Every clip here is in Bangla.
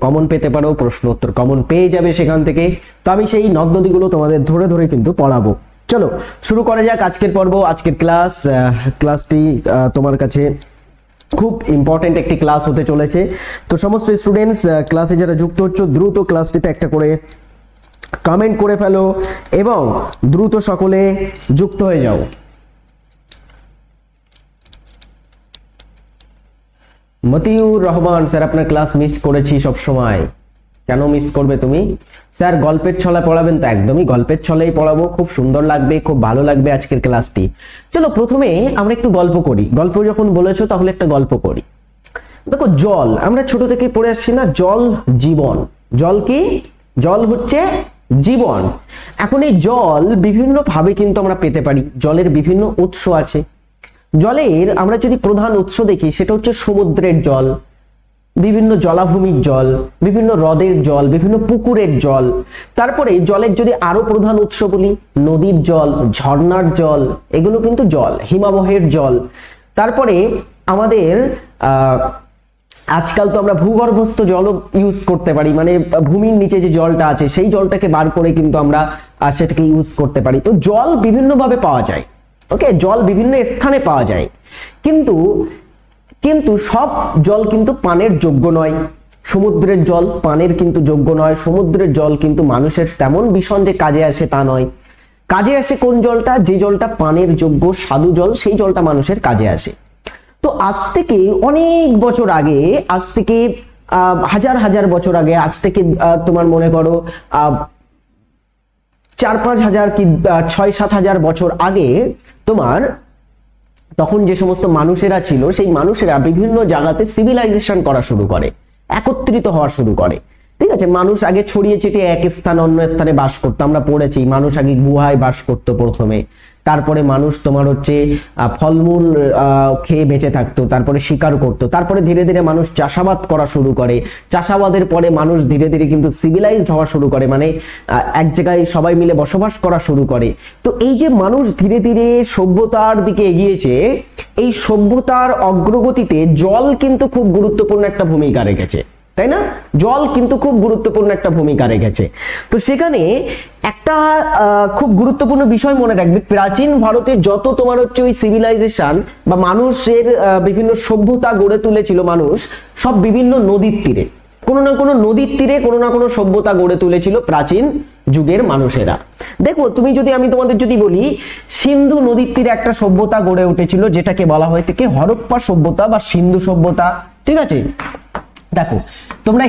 কমন পেতে পারো, প্রশ্ন উত্তর কমন পেয়ে যাবে সেখান থেকে। তো আমি সেই নদ নদীগুলো তোমাদের ধরে ধরে কিন্তু পড়াবো। চলো শুরু করা যাক আজকের পর্ব, আজকের ক্লাসটি তোমার কাছে খুব ইম্পর্টেন্ট একটি ক্লাস হতে চলেছে। তো সমস্ত স্টুডেন্টস ক্লাসে যারা যুক্ত হচ্ছ দ্রুত ক্লাসটিতে একটা করে কমেন্ট করে ফেলো এবং দ্রুত সকলে যুক্ত হয়ে যাও। মতিউর রহমান স্যার, আপনার ক্লাস মিস করেছি সব সময়। কেন মিস করবে তুমি? স্যার গল্পের ছলে পড়াবেন? তো একদমই গল্পের ছলেই পড়াবো, খুব সুন্দর লাগবে, খুব ভালো লাগবে আজকের ক্লাসটি। চলো প্রথমে আমরা একটু গল্প করি, গল্প যখন বলেছো তাহলে একটা গল্প করি। দেখো জল আমরা ছোট থেকে পড়ে আসছি না, জল জীবন। জল কি? জল হচ্ছে জীবন। এখন এই জল বিভিন্ন ভাবে কিন্তু আমরা পেতে পারি, জলের বিভিন্ন উৎস আছে। জলের আমরা যদি প্রধান উৎস দেখি সেটা হচ্ছে সমুদ্রের জল, বিভিন্ন জলাভূমির জল, বিভিন্ন হ্রদের জল, বিভিন্ন পুকুরের জল। তারপরে জলের যদি আরো প্রধান উৎস বলি, নদীর জল, ঝর্ণার জল, এগুলো কিন্তু জল, হিমাবহের জল। তারপরে আমাদের আজকাল তো আমরা ভূগর্ভস্থ জল ইউজ করতে পারি, মানে ভূমির নিচে যে জলটা আছে সেই জলটাকে বার করে কিন্তু আমরা সেটাকে ইউজ করতে পারি। তো জল বিভিন্ন ভাবে পাওয়া যায়, ওকে, জল বিভিন্ন স্থানে পাওয়া যায়, কিন্তু কিন্তু সব জল কিন্তু পানের যোগ্য নয়। সমুদ্রের জল পানের কিন্তু যোগ্য নয়, সমুদ্রের জল কিন্তু মানুষের তেমন ভীষণ যে কাজে আসে তা নয়। কাজে আসে কোন জলটা? যে জলটা পানের যোগ্য স্বাদু জল, সেই জলটা মানুষের কাজে আসে। তো আজ থেকে অনেক বছর আগে, আজ থেকে হাজার হাজার বছর আগে, আজ থেকে তোমার মনে করো 4-5 হাজার কি 6-7 হাজার বছর আগে, তোমার তখন যে সমস্ত মানুষেরা ছিল সেই মানুষেরা বিভিন্ন জায়গাতে সিভিলাইজেশন করা শুরু করে, একত্রিত হওয়া শুরু করে। ঠিক আছে, মানুষ আগে ছড়িয়ে ছিটিয়ে এক স্থান অন্য স্থানে বাস করতো, আমরা পড়েছি মানুষ আগে গুহায় বাস করতো প্রথমে, তারপরে মানুষ তোমার হচ্ছে ফলমূল খেয়ে বেঁচে থাকতো, তারপরে শিকার করতো, তারপরে ধীরে ধীরে মানুষ চাষাবাদ করা শুরু করে, চাষাবাদের পরে মানুষ ধীরে ধীরে কিন্তু সিভিলাইজড হওয়া শুরু করে, মানে এক জায়গায় সবাই মিলে বসবাস করা শুরু করে। তো এই যে মানুষ ধীরে ধীরে সভ্যতার দিকে এগিয়েছে, এই সভ্যতার অগ্রগতিতে জল কিন্তু খুব গুরুত্বপূর্ণ একটা ভূমিকা রেখেছে, তাই না? জল কিন্তু খুব গুরুত্বপূর্ণ একটা ভূমিকা রেখেছে। তো সেখানে একটা খুব গুরুত্বপূর্ণ বিষয় মনে রাখবে, প্রাচীন ভারতে যত তোমার হচ্ছে ওই সিভিলাইজেশন বা মানুষের বিভিন্ন সভ্যতা গড়ে তুলেছিল মানুষ, সব বিভিন্ন নদীর তীরে, কোনো না কোনো নদীর তীরে কোনো না কোনো সভ্যতা গড়ে তুলেছিল প্রাচীন যুগের মানুষেরা। দেখো তুমি যদি, আমি তোমাদের যদি বলি, সিন্ধু নদীর তীরে একটা সভ্যতা গড়ে উঠেছিল যেটাকে বলা হয়ে থাকে হরপ্পা সভ্যতা বা সিন্ধু সভ্যতা। ঠিক আছে, দেখো তোমরা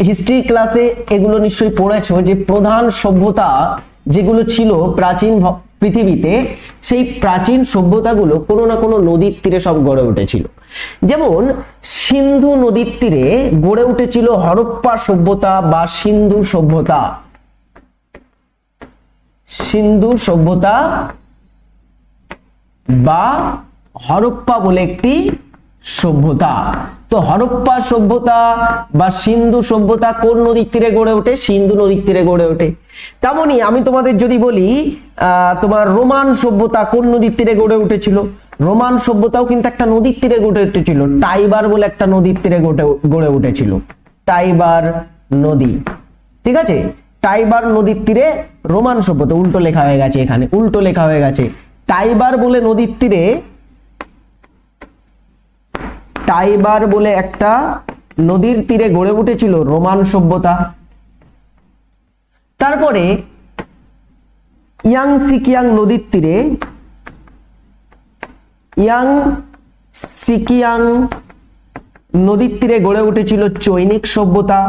হিস্ট্রি ক্লাসে এগুলো নিশ্চয়ই পড়েছো যে প্রধান সভ্যতা যেগুলো ছিল প্রাচীন পৃথিবীতে, সেই প্রাচীন সভ্যতাগুলো কোনো না কোনো নদীর তীরে সব গড়ে উঠেছিল। যেমন সিন্ধু নদীর তীরে গড়ে উঠেছিল হরপ্পা সভ্যতা বা সিন্ধু সভ্যতা। সিন্ধু সভ্যতা বা হরপ্পা বলে একটি সভ্যতা। তো হরপ্পা সভ্যতা বা সিন্ধু সভ্যতা কোন নদীর তীরে গড়ে ওঠে? সিন্ধু নদীর তীরে গড়ে ওঠে। তেমনি আমি তোমাদের যদি বলি তোমার রোমান সভ্যতা কোন নদীর তীরে গড়ে উঠেছিল? রোমান সভ্যতাও কিন্তু একটা নদীর তীরে গড়ে উঠেছিল, টাইবার বলে একটা নদীর তীরে গড়ে উঠেছিল, টাইবার নদী। ঠিক আছে, টাইবার নদীর তীরে রোমান সভ্যতা, উল্টো লেখা হয়ে গেছে এখানে, উল্টো লেখা হয়ে গেছে। টাইবার বলে নদীর তীরে, টাইবার বলে একটা নদীর তীরে গড়ে উঠেছিল রোমান সভ্যতা। তারপরে ইয়াংসিকিয়াং নদীর তীরে, ইয়াংসিকিয়াং নদীর তীরে গড়ে উঠেছিল চৈনিক সভ্যতা,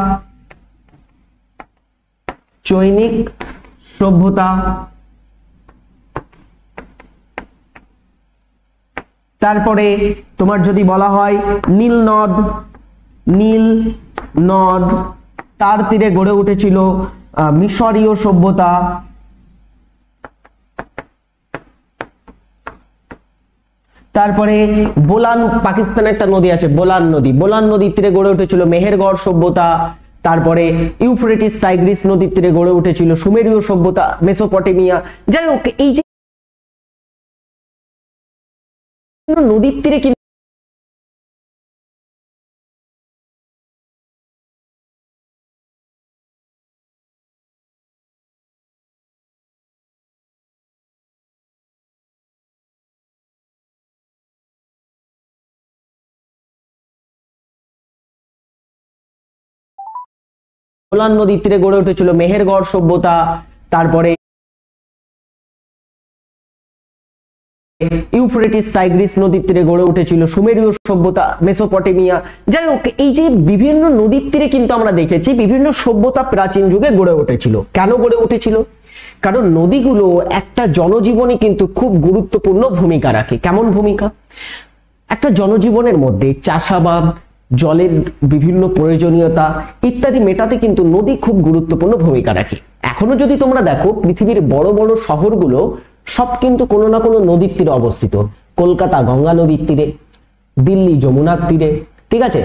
চৈনিক সভ্যতা। তারপরে তোমার যদি বলা হয় নীল নদ, তার তীরে গড়ে উঠেছিল মিশরীয় সভ্যতা। তারপরে বোলান, পাকিস্তানে একটা নদী আছে বোলান নদী, বোলান নদীর তীরে গড়ে উঠেছিল মেহেরগড় সভ্যতা। তারপরে ইউফ্রেটিস টাইগ্রিস নদীর তীরে গড়ে উঠেছিল সুমেরীয় সভ্যতা, মেসোপটেমিয়া। যাই হোক, এই যে নদীর তীরে বোলান নদীর তীরে গড়ে উঠেছিল মেহেরগড় সভ্যতা, তারপরে ইউফ্রেটিস টাইগ্রিস নদীর তীরে গড়ে উঠেছিল সুমেরীয় সভ্যতা, মেসোপটেমিয়া। যাই হোক, এই যে বিভিন্ন নদীর তীরে কিন্তু আমরা দেখেছি বিভিন্ন সভ্যতা প্রাচীন যুগে গড়ে উঠেছিল। কেন গড়ে উঠেছিল? কারণ নদীগুলো একটা জনজীবনে কিন্তু খুব গুরুত্বপূর্ণ ভূমিকা রাখে। কেমন ভূমিকা? একটা জনজীবনের মধ্যে চাষাবাদ, জলের বিভিন্ন প্রয়োজনীয়তা ইত্যাদি মেটাতে কিন্তু নদী খুব গুরুত্বপূর্ণ ভূমিকা রাখে। এখনো যদি তোমরা দেখো পৃথিবীর বড় বড় শহরগুলো সব কিন্তু কোনো না কোনো নদীর তীরে অবস্থিত। কলকাতা গঙ্গা নদীর তীরে, দিল্লি যমুনার তীরে, ঠিক আছে,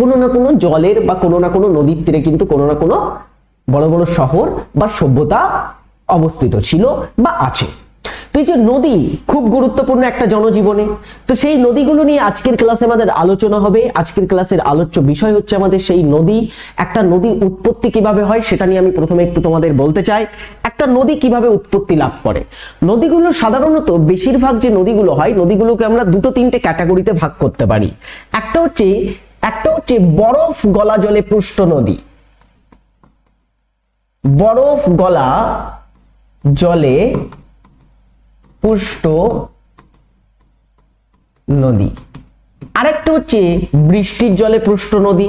কোনো না কোনো জলের বা কোনো না কোনো নদীর তীরে কিন্তু কোনো না কোনো বড় বড় শহর বা সভ্যতা অবস্থিত ছিল বা আছে। তো এই যে নদী খুব গুরুত্বপূর্ণ একটা জনজীবনে, তো সেই নদীগুলো নিয়ে আজকের ক্লাসে আমাদের আলোচনা হবে। আজকের ক্লাসের আলোচ্য বিষয় হচ্ছে আমাদের সেই নদী। একটা নদীর উৎপত্তি কিভাবে হয় সেটা নিয়ে আমি প্রথমে একটু তোমাদের বলতে চাই। একটা নদী কিভাবে উৎপত্তি লাভ করে। নদীগুলো সাধারণত বেশিরভাগ যে নদীগুলো হয়, নদীগুলোকে আমরা দুটো তিনটে ক্যাটাগরিতে ভাগ করতে পারি। একটা হচ্ছে বরফ গলা জলে পুষ্ট নদী, বরফ গলা জলে পুষ্ট নদী। আরেকটা হচ্ছে বৃষ্টির জলে পুষ্ট নদী।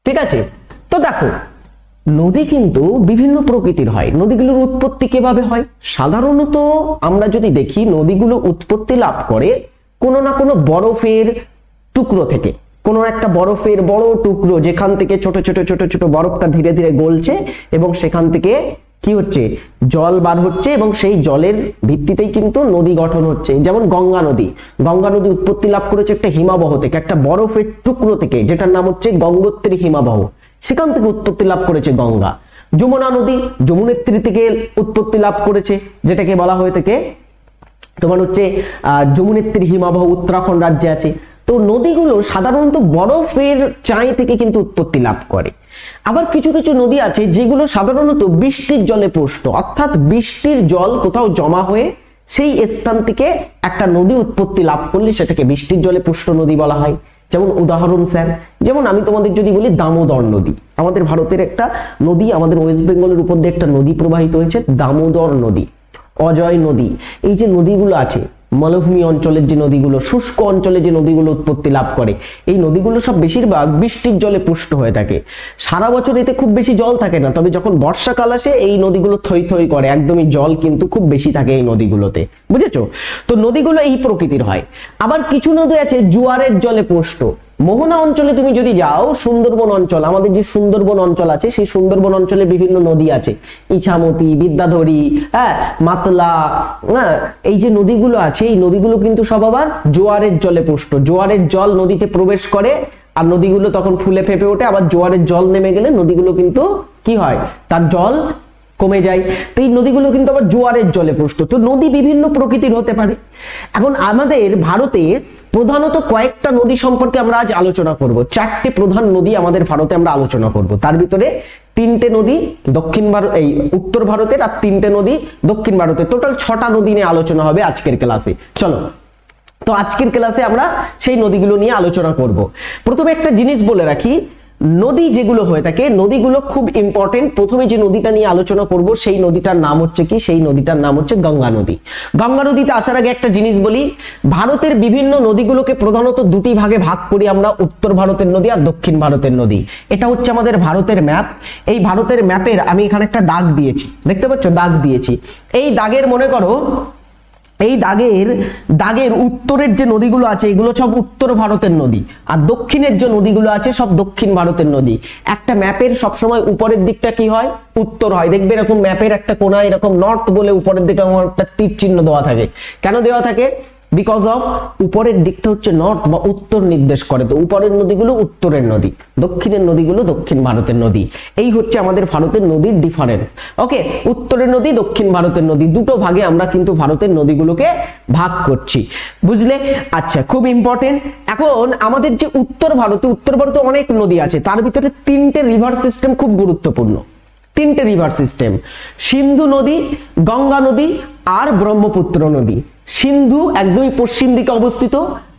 ঠিক আছে, তো দেখো নদী কিন্তু বিভিন্ন প্রকৃতির হয়। নদীগুলোর উৎপত্তি কিভাবে হয়? সাধারণত আমরা যদি দেখি নদীগুলো উৎপত্তি লাভ করে কোনো না কোনো বরফের টুকরো থেকে। কোনো একটা বরফের বড় টুকরো যেখান থেকে ছোট ছোট ছোট ছোট বরফটা ধীরে ধীরে গলছে এবং সেখান থেকে কি হচ্ছে, জল বার হচ্ছে এবং সেই জলের ভিত্তিতেই কিন্তু নদী গঠন হচ্ছে। যেমন গঙ্গা নদী, গঙ্গা নদী উৎপত্তি লাভ করেছে একটা হিমাবহ থেকে, একটা বরফের টুকরো থেকে, যেটার নাম হচ্ছে গঙ্গোত্রী হিমাবহ, সেখান থেকে উৎপত্তি লাভ করেছে গঙ্গা। যমুনা নদী যমুনেত্রী থেকে উৎপত্তি লাভ করেছে, যেটাকে বলা হয়ে থাকে তোমার হচ্ছে যমুনেত্রী হিমাবহ, উত্তরাখণ্ড রাজ্যে আছে। তো নদীগুলো সাধারণত বরফের চাই থেকে কিন্তু উৎপত্তি লাভ করে। আবার কিছু কিছু নদী আছে যেগুলো সাধারণত বৃষ্টির জলে পুষ্ট, অর্থাৎ বৃষ্টির জল কোথাও জমা হয়ে সেই স্থান থেকে একটা নদী উৎপত্তি লাভ করলে সেটাকে বৃষ্টির জলে পুষ্ট নদী বলা হয়। যেমন উদাহরণ স্যার, যেমন আমি তোমাদের যদি বলি দামোদর নদী, আমাদের ভারতের একটা নদী, আমাদের ওয়েস্ট বেঙ্গলের উপর দিয়ে একটা নদী প্রবাহিত হয়েছে, দামোদর নদী, অজয় নদী। এই যে নদীগুলো আছে মালভূমি অঞ্চলের যে নদীগুলো, শুষ্ক অঞ্চলে যে নদীগুলো উৎপত্তি লাভ করে, এই নদীগুলো সব বেশিরভাগ বৃষ্টির জলে পুষ্ট হয়ে থাকে। সারা বছর এতে খুব বেশি জল থাকে না, তবে যখন বর্ষাকাল আসে এই নদীগুলো থই থই করে, একদমই জল কিন্তু খুব বেশি থাকে এই নদীগুলোতে, বুঝেছো? তো নদীগুলো এই প্রকৃতির হয়। আবার কিছু নদী আছে জোয়ারের জলে পুষ্ট। মোহনা অঞ্চলে তুমি যদি যাও, সুন্দরবন অঞ্চল, আমাদের যে সুন্দরবন অঞ্চল আছে সেই সুন্দরবন অঞ্চলে বিভিন্ন নদী আছে, ইছামতি, বিদ্যাধরী, মাতলা, এই যে নদীগুলো আছে এই নদীগুলো কিন্তু সব আবার জোয়ারের জলে পুষ্ট। জোয়ারের জল নদীতে প্রবেশ করে আর নদীগুলো তখন ফুলে ফেপে ওঠে, আবার জোয়ারের জল নেমে গেলে নদীগুলো কিন্তু কি হয়, তার জল কমে যায়। তো এই নদীগুলো কিন্তু আবার জোয়ারের জলে পুষ্ট। তো নদী বিভিন্ন প্রকৃতির হতে পারে। এখন আমাদের ভারতে প্রধানত কয়েকটা নদী সম্পর্কে আমরা আজ আলোচনা করব। চারটে প্রধান নদী আমাদের ভারতে আমরা আলোচনা করব। তার ভিতরে তিনটে নদী দক্ষিণ ভারত, এই উত্তর ভারতের, আর তিনটে নদী দক্ষিণ ভারতের। টোটাল 6টা নদী নিয়ে আলোচনা হবে আজকের ক্লাসে। চলো, তো আজকের ক্লাসে আমরা সেই নদীগুলো নিয়ে আলোচনা করব। প্রথমে একটা জিনিস বলে রাখি, নদী যেগুলো হয়ে থাকে নদীগুলো খুব ইম্পর্টেন্ট। প্রথমে যে নদীটা নিয়ে আলোচনা করব সেই নদীটার নাম হচ্ছে কি, সেই নদীটার নাম হচ্ছে গঙ্গা নদী। গঙ্গা নদীতে আসার আগে একটা জিনিস বলি, ভারতের বিভিন্ন নদীগুলোকে প্রধানত দুটি ভাগে ভাগ করি আমরা, উত্তর ভারতের নদী আর দক্ষিণ ভারতের নদী। এটা হচ্ছে আমাদের ভারতের ম্যাপ। এই ভারতের ম্যাপের আমি এখানে একটা দাগ দিয়েছি, দেখতে পাচ্ছ দাগ দিয়েছি। এই দাগের মনে করো এই দাগের উত্তরের যে নদীগুলো আছে এগুলো সব উত্তর ভারতের নদী, আর দক্ষিণের যে নদীগুলো আছে সব দক্ষিণ ভারতের নদী। একটা ম্যাপের সবসময় উপরের দিকটা কি হয়, উত্তর হয়। দেখবে এরকম ম্যাপের একটা কোণায় এরকম নর্থ বলে উপরের দিকে একটা তীর চিহ্ন দেওয়া থাকে। কেন দেওয়া থাকে? বিকজ অফ উপরের দিকটা হচ্ছে নর্থ বা উত্তর নির্দেশ করে। তো উপরের নদীগুলো উত্তরের নদী, দক্ষিণের নদীগুলো দক্ষিণ ভারতের নদী। এই হচ্ছে আমাদের ভারতের নদীর ডিফারেন্স। ওকে, উত্তরের নদী, দক্ষিণ ভারতের নদী, দুটো ভাগে আমরা কিন্তু ভারতের নদীগুলোকে ভাগ করছি, বুঝলে? আচ্ছা, খুব ইম্পর্টেন্ট। এখন আমাদের যে উত্তর ভারতে অনেক নদী আছে, তার ভিতরে তিনটে রিভার সিস্টেম খুব গুরুত্বপূর্ণ। তিনটে রিভার সিস্টেম, সিন্ধু নদী, গঙ্গা নদী আর ব্রহ্মপুত্র নদী। সিন্ধু একদমই পশ্চিম দিকে অবস্থিত,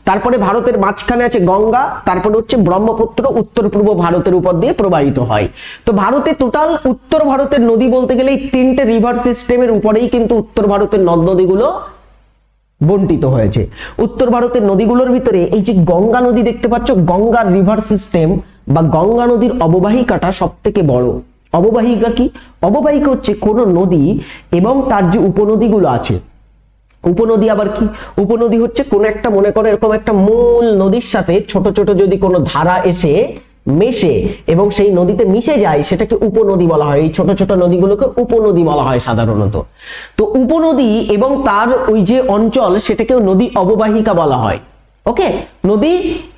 তারপরে ভারতের মাঝখানে আছে গঙ্গা, তারপরে হচ্ছে ব্রহ্মপুত্র উত্তর পূর্ব ভারতের উপর দিয়ে প্রবাহিত হয়। তো ভারতে টোটাল উত্তর ভারতের নদী বলতে গেলে এই তিনটে রিভার সিস্টেমের উপরেই কিন্তু উত্তর ভারতের নদ নদীগুলো বন্টিত হয়েছে। উত্তর ভারতের নদীগুলোর ভিতরে এই যে গঙ্গা নদী দেখতে পাচ্ছ, গঙ্গা রিভার সিস্টেম বা গঙ্গা নদীর অববাহিকাটা সব থেকে বড়। অববাহিকা কি? অববাহিকা হচ্ছে কোন নদী এবং তার যে উপনদীগুলো আছে। উপনদী আবার কি? উপনদী হচ্ছে কোন একটা, মনে করো এরকম একটা মূল নদীর সাথে ছোট ছোট যদি কোনো ধারা এসে মেশে এবং সেই নদীতে মিশে যায়, সেটাকে উপনদী বলা হয়। এই ছোট ছোট নদীগুলোকে উপনদী বলা হয় সাধারণত। তো উপনদী এবং তার ওই যে অঞ্চল, সেটাকেও নদী অববাহিকা বলা হয়। ওকে, নদী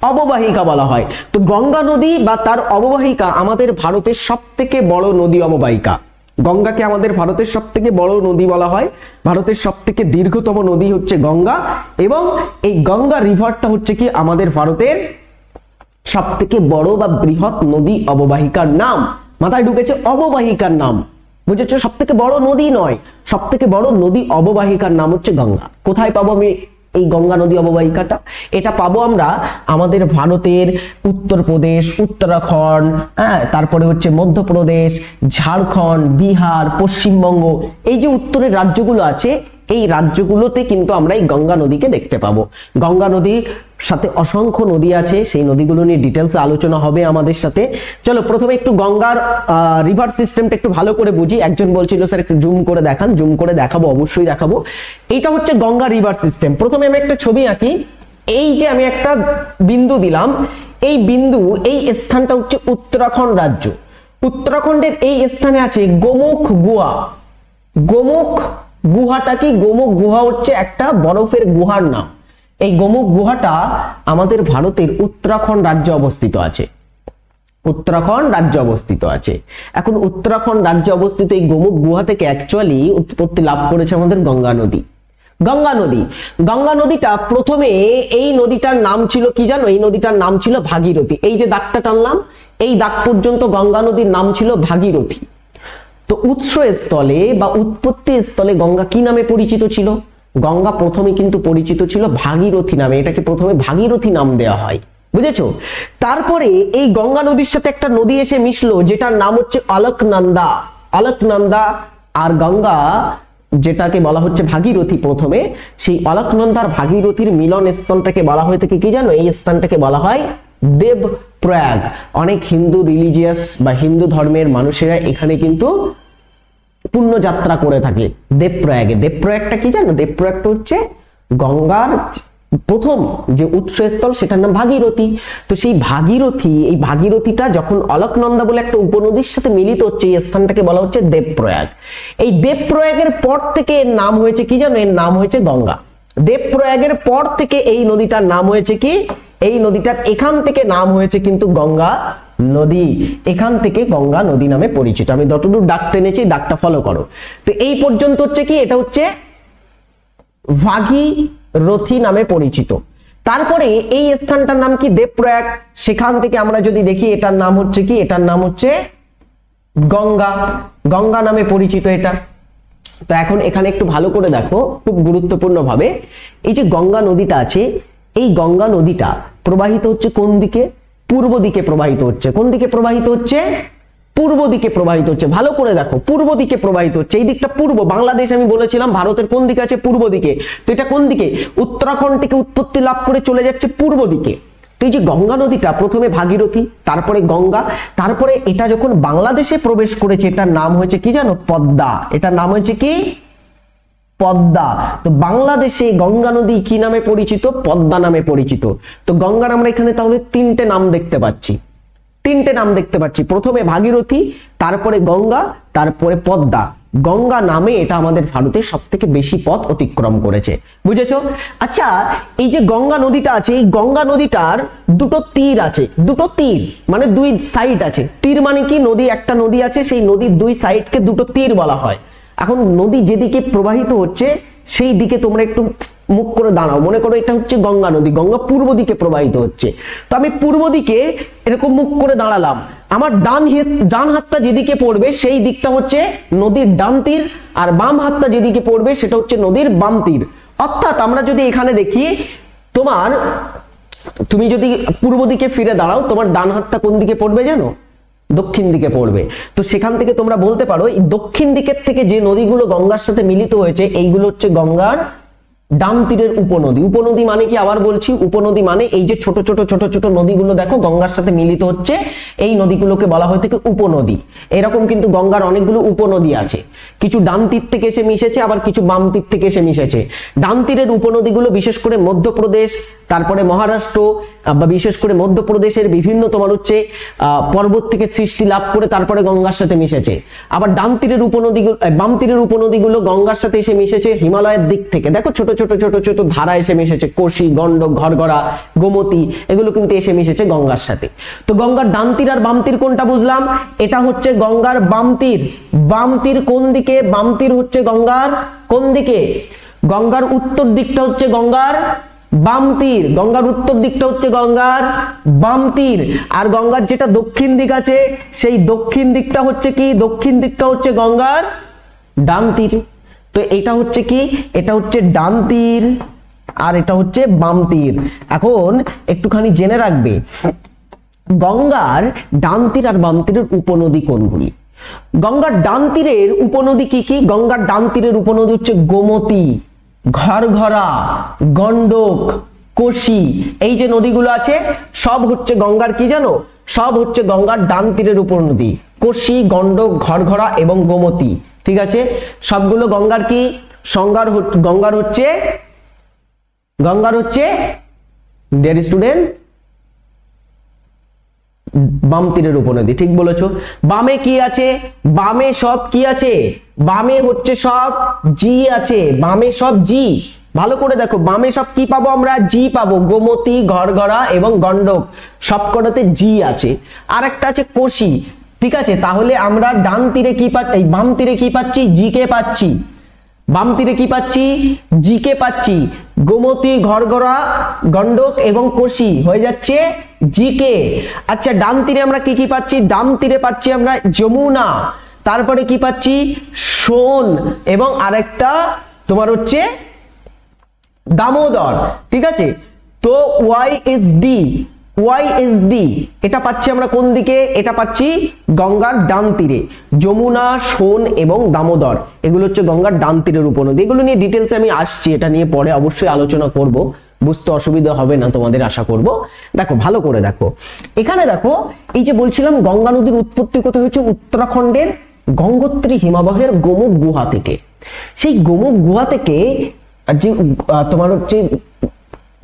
অববাহিকা বলা হয়। তো গঙ্গা নদী বা তার অববাহিকা আমাদের ভারতের সব থেকে বড় নদী অববাহিকা। গঙ্গাকে আমাদের ভারতের সব থেকে বড় নদী বলা হয়। ভারতের সব থেকে দীর্ঘতম নদী হচ্ছে গঙ্গা, এবং এই গঙ্গা রিভারটা হচ্ছে কি আমাদের ভারতের সব থেকে বড় বা বৃহৎ নদী অববাহিকার নাম। মাথায় ঢুকেছে? অববাহিকার নাম, বুঝেছো? সব থেকে বড় নদী নয়, সব থেকে বড় নদী অববাহিকার নাম হচ্ছে গঙ্গা। কোথায় পাবো আমি এই গঙ্গা নদী অববাহিকাটা? এটা পাবো আমরা আমাদের ভারতের উত্তরপ্রদেশ, উত্তরাখণ্ড, তারপরে হচ্ছে মধ্যপ্রদেশ, ঝাড়খণ্ড, বিহার, পশ্চিমবঙ্গ, এই যে উত্তরের রাজ্যগুলো আছে, এই রাজ্যগুলোতে কিন্তু আমরা এই গঙ্গা নদীকে দেখতে পাবো। গঙ্গা নদীর সাথে অসংখ্য নদী আছে, সেই নদীগুলো নিয়ে ডিটেলসে আলোচনা হবে আমাদের সাথে। চলো প্রথমে একটু গঙ্গার রিভার সিস্টেমটা একটু ভালো করে বুঝি। একজন বলছিল স্যার একটু জুম করে দেখান, জুম করে দেখাবো, অবশ্যই দেখাবো। এটা হচ্ছে গঙ্গা রিভার সিস্টেম। প্রথমে আমি একটা ছবি আঁকি। এই যে আমি একটা বিন্দু দিলাম, এই বিন্দু, এই স্থানটা হচ্ছে উত্তরাখণ্ড রাজ্য। উত্তরাখণ্ডের এই স্থানে আছে গোমুখ গুহা। গোমুখ গুহাটা কি? গোমুখ গুহা হচ্ছে একটা বরফের গুহার নাম। এই গোমুখ গুহাটা আমাদের ভারতের উত্তরাখণ্ড রাজ্যে অবস্থিত আছে। উত্তরাখণ্ড রাজ্যে অবস্থিত আছে। এখন উত্তরাখণ্ড রাজ্যে অবস্থিত এই গোমুখ গুহা থেকে অ্যাকচুয়ালি উৎপত্তি লাভ করেছে আমাদের গঙ্গা নদী। গঙ্গা নদী, গঙ্গা নদীটা প্রথমে, এই নদীটার নাম ছিল কি জানো? এই নদীটার নাম ছিল ভাগীরথী। এই যে দাগটা টানলাম, এই দাগ পর্যন্ত গঙ্গা নদীর নাম ছিল ভাগীরথী। তো উৎসস্থলে বা উৎপত্তি স্থলে গঙ্গা কি নামে পরিচিত ছিল? গঙ্গা প্রথমে কিন্তু পরিচিত ছিল ভাগীরথী নামে। এটাকে প্রথমে ভাগীরথী নাম দেওয়া হয়, বুঝেছো? তারপরে এই গঙ্গা নদীর সাথে একটা নদী এসে মিশলো, যেটার নাম হচ্ছে অলকনন্দা। অলকনন্দা আর গঙ্গা, যেটাকে বলা হচ্ছে ভাগীরথী প্রথমে, সেই অলকনন্দার ভাগীরথীর মিলন স্থলটাকে বলা হয়ে থাকে কি জানো? এই স্থানটাকে বলা হয় দেবপ্রয়াগ। অনেক হিন্দু রিলিজিয়াস বা হিন্দু ধর্মের মানুষেরা এখানে কিন্তু পুণ্য যাত্রা করে থাকে দেবপ্রয়াগে। দেবপ্রয়াগটা কি জানো? দেবপ্রয়াগটা হচ্ছে গঙ্গার প্রথম যে উৎসস্থল, সেটার নাম ভাগীরথী। তো সেই ভাগীরথী, এই ভাগীরথীটা যখন অলকনন্দা বলে একটা উপনদীর সাথে মিলিত হচ্ছে, এই স্থানটাকে বলা হচ্ছে দেবপ্রয়াগ। এই দেবপ্রয়াগের পর থেকে এর নাম হয়েছে কি জানো? এর নাম হয়েছে গঙ্গা। দেবপ্রয়াগের পর থেকে এই নদীটার নাম হয়েছে কি? এই নদীটার এখান থেকে নাম হয়েছে কিন্তু গঙ্গা নদী। এখান থেকে গঙ্গা নদী নামে পরিচিত। আমি যতদূর দাগ টেনেছি, দাগটা ফলো করো। তো এই পর্যন্ত হচ্ছে কি? এটা হচ্ছে ভাগীরথী নামে পরিচিত। তারপরে এই স্থানটার নাম কি? দেবপ্রয়াগ। সেখান থেকে আমরা যদি দেখি, এটার নাম হচ্ছে কি? এটার নাম হচ্ছে গঙ্গা। গঙ্গা নামে পরিচিত এটা। তো এখন এখানে একটু ভালো করে দেখো, খুব গুরুত্বপূর্ণ ভাবে, এই যে গঙ্গা নদীটা আছে, এই গঙ্গা নদীটা প্রবাহিত হচ্ছে কোন দিকে? পূর্ব দিকে প্রবাহিত হচ্ছে। কোন দিকে প্রবাহিত হচ্ছে? পূর্ব দিকে প্রবাহিত হচ্ছে। ভালো করে দেখো, পূর্ব দিকে প্রবাহিত হচ্ছে। এই দিকটা পূর্ব। বাংলাদেশ আমি বলেছিলাম ভারতের কোন দিকে আছে? পূর্ব দিকে। তো এটা কোন দিকে? উত্তরাখণ্ড থেকে উৎপত্তি লাভ করে চলে যাচ্ছে পূর্ব দিকে। তো এই যে গঙ্গা নদীটা প্রথমে ভাগীরথী, তারপরে গঙ্গা, তারপরে এটা যখন বাংলাদেশে প্রবেশ করেছে, এটার নাম হয়েছে কি জানো? পদ্মা। এটার নাম হয়েছে কি? পদ্মা। তো বাংলাদেশে গঙ্গা নদী কি নামে পরিচিত? পদ্মা নামে পরিচিত। তো গঙ্গার আমরা এখানে তাহলে তিনটে নাম দেখতে পাচ্ছি। তিনটে নাম দেখতে পাচ্ছি, প্রথমে ভাগীরথী, তারপরে গঙ্গা, তারপরে পদ্মা। গঙ্গা নামে এটা আমাদের ভারতের সব থেকে বেশি পথ অতিক্রম করেছে, বুঝেছো? আচ্ছা, এই যে গঙ্গা নদীটা আছে, এই গঙ্গা নদীটার দুটো তীর আছে। দুটো তীর মানে দুই সাইড আছে। তীর মানে কি? নদী, একটা নদী আছে, সেই নদীর দুই সাইডকে দুটো তীর বলা হয়। এখন নদী যেদিকে প্রবাহিত হচ্ছে, সেই দিকে তোমরা একটু মুখ করে দাঁড়াও। মনে করো এটা হচ্ছে গঙ্গা নদী, গঙ্গা পূর্ব দিকে প্রবাহিত হচ্ছে। তো আমি পূর্ব দিকে এরকম মুখ করে দাঁড়ালাম। আমার ডান হাতটা যেদিকে পড়বে সেই দিকটা হচ্ছে নদীর ডান তীর, আর বাম হাতটা যেদিকে পড়বে সেটা হচ্ছে নদীর বাম তীর। অর্থাৎ আমরা যদি এখানে দেখি, তুমি যদি পূর্ব দিকে ফিরে দাঁড়াও, তোমার ডান হাতটা কোন দিকে পড়বে জানো? দক্ষিণ দিকে পড়বে। তো সেখান থেকে তোমরা বলতে পারো এই দক্ষিণ দিকের থেকে যে নদীগুলো গঙ্গার সাথে মিলিত হয়েছে এইগুলো হচ্ছে গঙ্গার ডান তীরের উপনদী। উপনদী মানে কি আবার বলছি, উপনদী মানে এই যে ছোট ছোট ছোট ছোট নদীগুলো দেখো গঙ্গার সাথে মিলিত হচ্ছে, এই নদীগুলোকে বলা হয়ে থাকে উপনদী। এরকম কিন্তু গঙ্গার অনেকগুলো উপনদী আছে, কিছু ডান তীর থেকে এসে মিশেছে, আবার কিছু বাম তীর থেকে এসে মিশেছে। ডান তীরের উপনদীগুলো বিশেষ করে মধ্যপ্রদেশ, তারপরে মহারাষ্ট্র বা বিশেষ করে মধ্যপ্রদেশের বিভিন্ন তোমার হচ্ছে পর্বত থেকে সৃষ্টি লাভ করে তারপরে গঙ্গার সাথে মিশেছে। আবার ডান তীরের উপনদীগুলো, বাম তীরের উপনদীগুলো গঙ্গার সাথে এসে মিশেছে হিমালয়ের দিক থেকে। দেখো ছোট ছোট ছোট ছোট ধারা এসে মিশেছে, কোশি, গন্ডক, ঘরঘরা, গোমতী, এগুলো কিন্তু এসে মিশেছে গঙ্গার সাথে। তো গঙ্গার ডান তীর আর বাম তীর কোনটা বুঝলাম? এটা হচ্ছে গঙ্গার বাম তীর। বাম তীর কোন দিকে? বাম তীর হচ্ছে গঙ্গার কোন দিকে? গঙ্গার উত্তর দিকটা হচ্ছে গঙ্গার বাম তীর। গঙ্গার উত্তর দিকটা হচ্ছে গঙ্গার বাম তীর। আর গঙ্গার যেটা দক্ষিণ দিক আছে সেই দক্ষিণ দিকটা হচ্ছে কি? দক্ষিণ দিকটা হচ্ছে গঙ্গার ডান তীর। তো এটা হচ্ছে কি? এটা হচ্ছে ডান তীর আর এটা হচ্ছে বাম তীর। এখন একটুখানি জেনে রাখবে গঙ্গার ডান তীর আর বাম তীরের উপনদী কোনগুলি। গঙ্গার ডান তীরের উপনদী কি কি? গঙ্গার ডান তীরের উপনদী হচ্ছে গোমতী, ঘরঘরা, গন্ডক, কোশি। এই যে নদীগুলো আছে সব হচ্ছে গঙ্গার কি জানো? সব হচ্ছে গঙ্গার ডান তীরের উপনদী। কোশি, গন্ডক, ঘরঘরা এবং গোমতী, ঠিক আছে? সবগুলো গঙ্গার কি? গঙ্গার হচ্ছে ডিয়ার স্টুডেন্ট বাম তীরের উপনদী। ঠিক বলেছো। বামে কি আছে? বামে সব কি আছে? বামে হচ্ছে সব জি আছে। বামে সব জি। ভালো করে দেখো, বামে সব কি পাবো আমরা? জি পাবো। গোমতী, ঘরঘরা এবং গন্ডক সবকটাতে জি আছে। আর একটা আছে কোশি, ঠিক আছে? তাহলে আমরা ডান তীরে কি পাচ্ছি? বাম তীরে কি পাচ্ছি? জি কে পাচ্ছি। বাম তীরে কি পাচ্ছি? জি কে পাচ্ছি। গোমতী, ঘরঘরা, গন্ডক এবং কোশি হয়ে যাচ্ছে জি কে। আচ্ছা, ডান তীরে আমরা কি কি পাচ্ছি? ডান তীরে পাচ্ছি আমরা যমুনা, তারপরে কি পাচ্ছি? সোন এবং আরেকটা তোমার হচ্ছে দামোদর, ঠিক আছে? তো ওয়াইএসডি এটা পাচ্ছি আমরা কোন দিকে? এটা পাচ্ছি গঙ্গার ডান তীরে। যমুনা, সোন এবং দামোদর এগুলো হচ্ছে গঙ্গার ডান তীরের উপনদী। এগুলো নিয়ে ডিটেলসে আমি আসছি, এটা নিয়ে পরে অবশ্যই আলোচনা করব, বুঝতে অসুবিধা হবে না তোমাদের, আশা করব। দেখো ভালো করে দেখো, এখানে দেখো এই যে বলছিলাম গঙ্গা নদীর উৎপত্তি কোথায় হচ্ছে? উত্তরাখণ্ডের গঙ্গোত্রী হিমবাহের গোমুখ গুহা থেকে। সেই গোমুখ গুহা থেকে যে তোমার হচ্ছে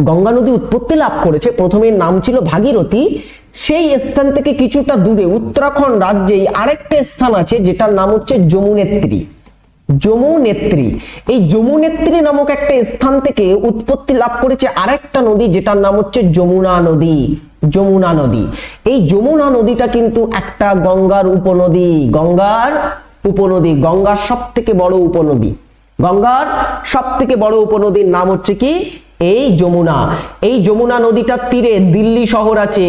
গঙ্গা নদী উৎপত্তি লাভ করেছে, প্রথমে নাম ছিল ভাগীরথী। সেই স্থান থেকে কিছুটা দূরে উত্তরাখণ্ড রাজ্যে আরেকটা স্থান আছে যেটার নাম হচ্ছে যমুনেত্রী। যমুনেত্রী, এই যমুনেত্রী নামক একটা স্থান থেকে উৎপত্তি লাভ করেছে আরেকটা নদী যেটার নাম হচ্ছে যমুনা নদী। যমুনা নদী, এই যমুনা নদীটা কিন্তু একটা গঙ্গার উপনদী। গঙ্গার উপনদী, গঙ্গার সব থেকে বড় উপনদী। গঙ্গার সব থেকে বড় উপনদীর নাম হচ্ছে কি? এই যমুনা। এই যমুনা নদীটার তীরে দিল্লি শহর আছে,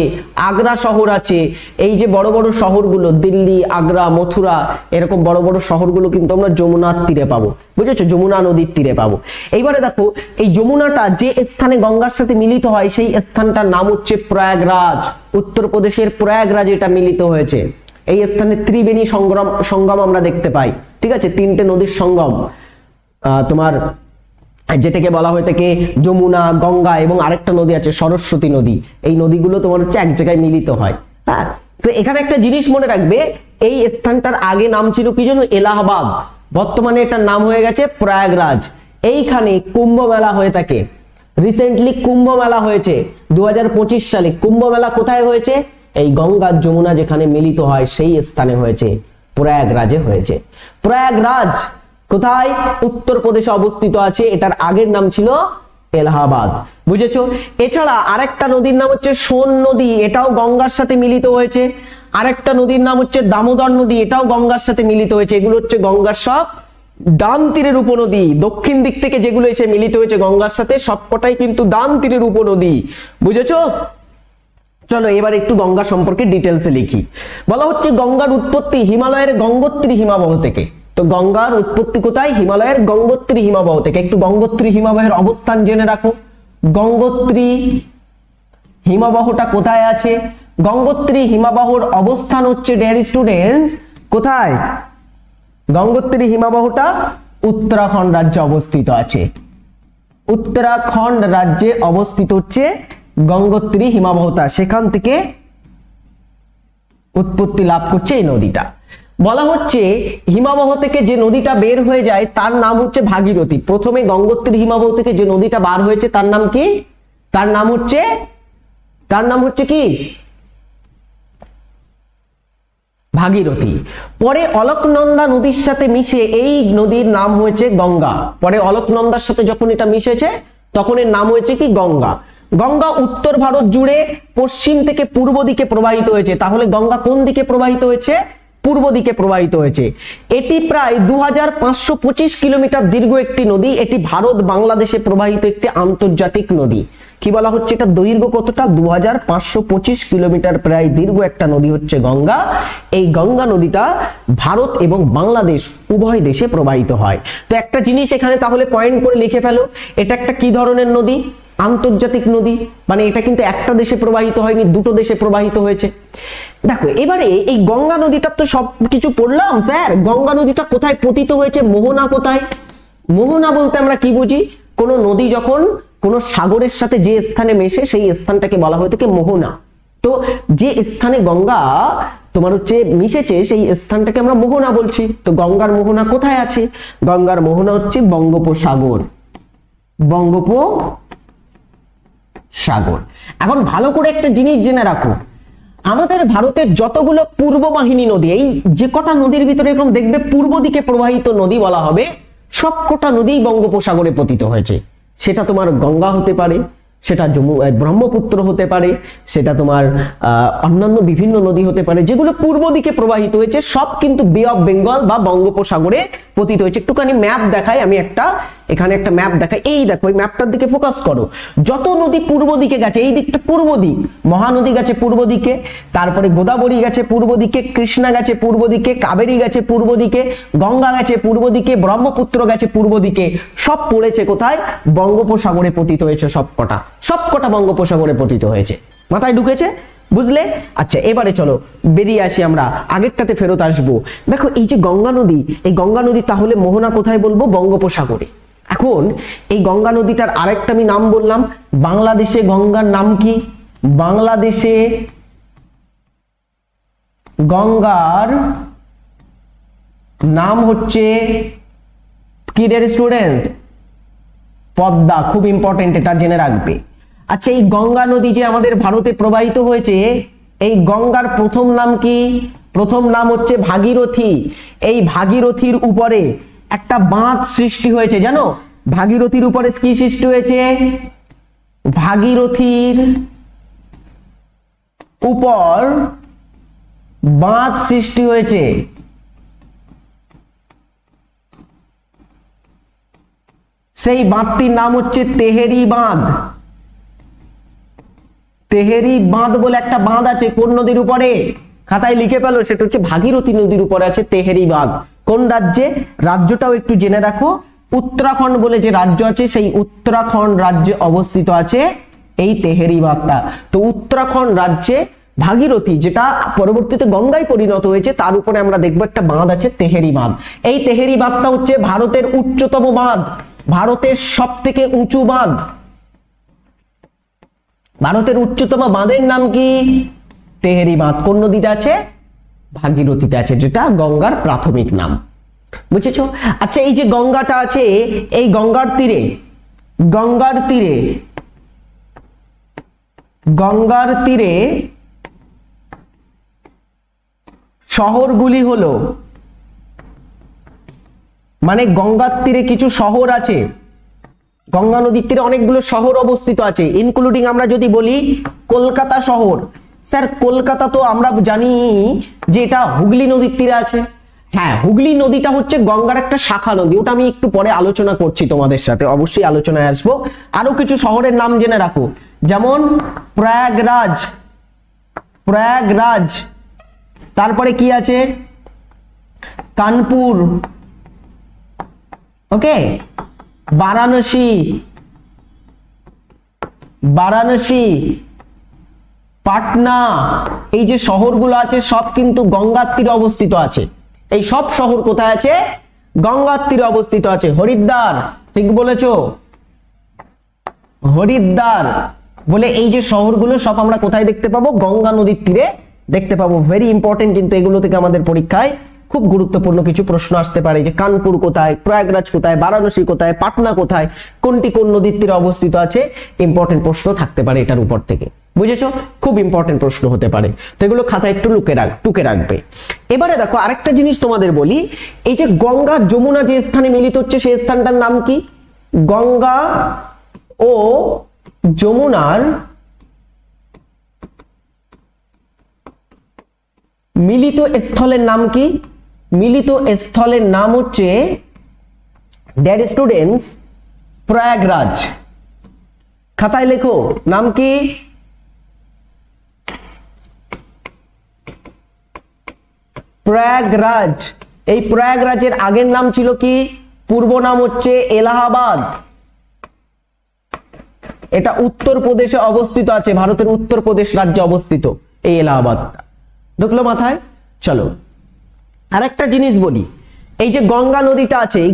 আগ্রা শহর আছে। এই যে বড় বড় শহরগুলো দিল্লি, আগ্রা, মথুরা, এরকম বড় বড় শহরগুলো কিন্তু আমরা যমুনার তীরে পাবো, বুঝেছো? যমুনা নদীর তীরে পাবো। এইবারে দেখো এই যমুনাটা যে স্থানে গঙ্গার সাথে মিলিত হয় সেই স্থানটার নাম হচ্ছে প্রয়াগরাজ। উত্তরপ্রদেশের প্রয়াগরাজ এটা মিলিত হয়েছে। এই স্থানে ত্রিবেণী সঙ্গম আমরা দেখতে পাই, ঠিক আছে? তিনটে নদীর সঙ্গম, তোমার যেটাকে বলা হয়ে থাকে যমুনা, গঙ্গা এবং আরেকটা নদী আছে সরস্বতী নদী। এই নদীগুলো তোমার হচ্ছে এক জায়গায় মিলিত হয়। হ্যাঁ, তো এখানে একটা জিনিস মনে রাখবে, এই স্থানটার আগে নাম ছিল কি জানো? এলাহাবাদ। বর্তমানে এটার নাম হয়ে গেছে প্রয়াগরাজ। এইখানে কুম্ভ মেলা হয়ে থাকে। রিসেন্টলি কুম্ভ মেলা হয়েছে 2025 সালে। কুম্ভ মেলা কোথায় হয়েছে? এই গঙ্গা যমুনা যেখানে মিলিত হয় সেই স্থানে হয়েছে, প্রয়াগরাজে হয়েছে। প্রয়াগরাজ কোথায়? উত্তরপ্রদেশে অবস্থিত আছে। এটার আগের নাম ছিল এলাহাবাদ, বুঝেছো? এছাড়া আরেকটা নদীর নাম হচ্ছে সোন নদী, এটাও গঙ্গার সাথে মিলিত হয়েছে। আরেকটা নদীর নাম হচ্ছে দামোদর নদী, এটাও গঙ্গার সাথে মিলিত হয়েছে। এগুলো হচ্ছে গঙ্গার সব ডান তীরের উপনদী। দক্ষিণ দিক থেকে যেগুলো এসে মিলিত হয়েছে গঙ্গার সাথে সবকটাই কিন্তু ডান তীরের উপনদী, বুঝেছো? চলো এবার একটু গঙ্গা সম্পর্কে ডিটেলসে লিখি। বলা হচ্ছে গঙ্গার উৎপত্তি হিমালয়ের গঙ্গোত্রী হিমবাহ থেকে। তো গঙ্গার উৎপত্তি কোথায়? হিমালয়ের গঙ্গোত্রী হিমবাহ থেকে। একটু গঙ্গোত্রী হিমবাহের অবস্থান জেনে রাখো। গঙ্গোত্রী হিমবাহটা কোথায় আছে? গঙ্গোত্রী হিমবাহর অবস্থান হচ্ছে ডিয়ার স্টুডেন্টস কোথায়? গঙ্গোত্রী হিমবাহটা উত্তরাখণ্ড রাজ্যে অবস্থিত আছে। উত্তরাখণ্ড রাজ্যে অবস্থিত হচ্ছে গঙ্গোত্রী হিমবাহটা, সেখান থেকে উৎপত্তি লাভ করছে এই নদীটা। বলা হচ্ছে হিমবাহ থেকে যে নদীটা বের হয়ে যায় তার নাম হচ্ছে ভাগীরথী। প্রথমে গঙ্গোত্রী হিমবাহ থেকে যে নদীটা বার হয়েছে তার নাম কি? তার নাম হচ্ছে কি? ভাগীরথী। পরে অলকনন্দা নদীর সাথে মিশে এই নদীর নাম হয়েছে গঙ্গা। পরে অলকনন্দার সাথে যখন এটা মিশেছে তখন এর নাম হয়েছে কি? গঙ্গা। গঙ্গা উত্তর ভারত জুড়ে পশ্চিম থেকে পূর্ব দিকে প্রবাহিত হয়েছে। তাহলে গঙ্গা কোন দিকে প্রবাহিত হয়েছে? পূর্ব দিকে প্রবাহিত হয়েছে। এটি প্রায় 2525 কিলোমিটার দীর্ঘ একটি নদী। এটি ভারত বাংলাদেশে প্রবাহিত একটি আন্তর্জাতিক নদী। কি বলা হচ্ছে? এটা দৈর্ঘ্য কতটা? 2525 কিলোমিটার প্রায় দীর্ঘ একটা নদী হচ্ছে গঙ্গা। এই গঙ্গা নদীটা ভারত এবং বাংলাদেশ উভয় দেশে প্রবাহিত হয়। তো একটা জিনিস এখানে তাহলে পয়েন্ট করে লিখে ফেলো, এটা একটা কি ধরনের নদী? আন্তর্জাতিক নদী। মানে এটা কিন্তু একটা দেশে প্রবাহিত হয়নি, দুটো দেশে প্রবাহিত হয়েছে। দেখো এবারে এই গঙ্গা নদীটা তো সবকিছু পড়লাম স্যার, গঙ্গা নদীটা কোথায় পতিত হয়েছে? মোহনা কোথায়? মোহনা বলতে আমরা কি বুঝি? কোন নদী যখন কোন সাগরের সাথে যে স্থানে মেশে সেই স্থানটাকে বলা হয়ে থাকে মোহনা। তো যে স্থানে গঙ্গা তোমার হচ্ছে মিশেছে সেই স্থানটাকে আমরা মোহনা বলছি। তো গঙ্গার মোহনা কোথায় আছে? গঙ্গার মোহনা হচ্ছে বঙ্গোপসাগর। বঙ্গোপসাগর। এখন ভালো করে একটা জিনিস জেনে রাখো, আমাদের ভারতের যতগুলো পূর্ব বাহিনী নদী, এই যে কটা নদীর ভিতরে এরকম দেখবে পূর্ব দিকে প্রবাহিত নদী বলা হবে, সবকটা নদী বঙ্গোপসাগরে পতিত হয়েছে। সেটা তোমার গঙ্গা হতে পারে, সেটা ব্রহ্মপুত্র হতে পারে, সেটা তোমার অন্যান্য বিভিন্ন নদী হতে পারে, যেগুলো পূর্ব দিকে প্রবাহিত হয়েছে সব কিন্তু বে অফ বেঙ্গল বা বঙ্গোপসাগরে পতিত হয়েছে। একটুখানি ম্যাপ দেখাই আমি, এখানে একটা ম্যাপ দেখাই। এই দেখো এই ম্যাপটার দিকে ফোকাস করো। যত নদী পূর্ব দিকে গেছে, এই দিকটা পূর্ব দিক, মহানদী গেছে পূর্ব দিকে, তারপরে গোদাবরী গেছে পূর্ব দিকে, কৃষ্ণা গেছে পূর্ব দিকে, কাবেরী গেছে পূর্ব দিকে, গঙ্গা গেছে পূর্ব দিকে, ব্রহ্মপুত্র গেছে পূর্ব দিকে, সব পড়েছে কোথায়? বঙ্গোপসাগরে পতিত হয়েছে। সবকটা বঙ্গোপসাগরে পতিত হয়েছে। মাথায় ঢুকেছে? বুঝলে? আচ্ছা এবারে চলো বেরিয়ে আসি, আমরা আগেরটাতে ফেরত আসবো। দেখো এই যে গঙ্গা নদী, এই গঙ্গা নদী তাহলে মোহনা কোথায় বলবো? বঙ্গোপসাগরে। এখন এই গঙ্গা নদীটার আরেকটা আমি নাম বললাম, বাংলাদেশে গঙ্গার নাম কি? বাংলাদেশে গঙ্গার নাম হচ্ছে কি ডিয়ার স্টুডেন্টস? পদ্মা। খুব ইম্পর্টেন্ট, এটা জেনে রাখবে। আচ্ছা এই গঙ্গা নদী যে আমাদের ভারতে প্রবাহিত হয়েছে, এই গঙ্গার প্রথম নাম কি? প্রথম নাম হচ্ছে ভাগীরথী। এই ভাগীরথীর উপরে একটা বাঁধ সৃষ্টি হয়েছে, জানো? ভাগীরথীর উপরে কি সৃষ্টি হয়েছে? ভাগীরথীর উপর বাঁধ সৃষ্টি হয়েছে। সেই বাঁধটির নাম হচ্ছে তেহেরি বাঁধ। তেহেরি বাঁধ বলে একটা বাঁধ আছে কোন নদীর উপরে? খাতায় লিখে পেলো, সেটা হচ্ছে ভাগীরথী নদীর উপরে আছে তেহেরি বাঁধ। কোন রাজ্যে? রাজ্যটাও একটু জেনে রাখো। উত্তরাখণ্ড বলে যে রাজ্য আছে, সেই উত্তরাখণ্ড রাজ্যে অবস্থিত আছে এই তেহেরি বাঁধটা। তো উত্তরাখণ্ড রাজ্যে ভাগীরথী, যেটা পরবর্তীতে গঙ্গায় পরিণত হয়েছে, তার উপরে আমরা দেখবো একটা বাঁধ আছে তেহেরি বাঁধ। এই তেহেরি বাঁধটা হচ্ছে ভারতের উচ্চতম বাঁধ, ভারতের সব থেকে উঁচু বাঁধ। ভারতের উচ্চতম বাঁধের নাম কি? তেহেরি বাঁধ। কোন নদীতে আছে? ভাগীরথীতে আছে, যেটা গঙ্গার প্রাথমিক নাম। বুঝেছো? আচ্ছা এই যে গঙ্গাটা আছে, এই গঙ্গার তীরে শহরগুলি হলো, মানে গঙ্গার তীরে কিছু শহর আছে, গঙ্গা নদীর তীরে অনেকগুলো শহর অবস্থিত আছে, ইনক্লুডিং আমরা যদি বলি কলকাতা শহর। স্যার কলকাতা তো আমরা জানি যে এটা হুগলি নদীর তীরে আছে। হ্যাঁ, হুগলি নদীটা হচ্ছে গঙ্গার একটা শাখা নদী, ওটা আমি একটু পরে আলোচনা করছি তোমাদের সাথে, অবশ্যই আলোচনায় আসবো। আরো কিছু শহরের নাম জেনে রাখো, যেমন প্রয়াগরাজ। প্রয়াগরাজ, তারপরে কি আছে কানপুর, ওকে, বারাণসী, বারাণসী, পাটনা, এই যে শহরগুলো আছে সব কিন্তু গঙ্গার তীরে অবস্থিত আছে। এই সব শহর কোথায় আছে? গঙ্গার তীরে অবস্থিত আছে। হরিদ্বার, ঠিক বলেছো, হরিদ্বার বলে এই যে শহরগুলো সব আমরা কোথায় দেখতে পাবো? গঙ্গা নদীর তীরে দেখতে পাবো। ভেরি ইম্পর্টেন্ট, কিন্তু এগুলো থেকে আমাদের পরীক্ষায় খুব গুরুত্বপূর্ণ কিছু প্রশ্ন আসতে পারে, যে কানপুর কোথায়, প্রয়াগরাজ কোথায়, বারাণসী কোথায়, পাটনা কোথায়, কোনটি কোন নদীর তীরে অবস্থিত আছে, ইম্পর্টেন্ট প্রশ্ন থাকতে পারে এটার উপর থেকে। বুঝেছো? খুব ইম্পর্টেন্ট প্রশ্ন হতে পারে, তো এগুলো খাতায় একটু টুকে রাখবে। এবারে দেখো আরেকটা জিনিস তোমাদের বলি, এই যে গঙ্গা যমুনা যে স্থানে মিলিত হচ্ছে সেই স্থানটার নাম কি? গঙ্গা ও যমুনার মিলিত স্থলের নাম কি? মিলিত স্থলের নাম হচ্ছে ডিয়ার স্টুডেন্টস প্রয়াগরাজ। খাতায় লেখো, নাম কি? প্রয়াগরাজ। এই প্রয়াগরাজের আগের নাম ছিল কি? পূর্ব নাম হচ্ছে এলাহাবাদ। এটা উত্তরপ্রদেশে অবস্থিত আছে, ভারতের উত্তরপ্রদেশ রাজ্যে অবস্থিত এই এলাহাবাদটা। ঢুকলো মাথায়? চলো আরেকটা জিনিস বলি, এই যে গঙ্গা নদীটা আছে, এই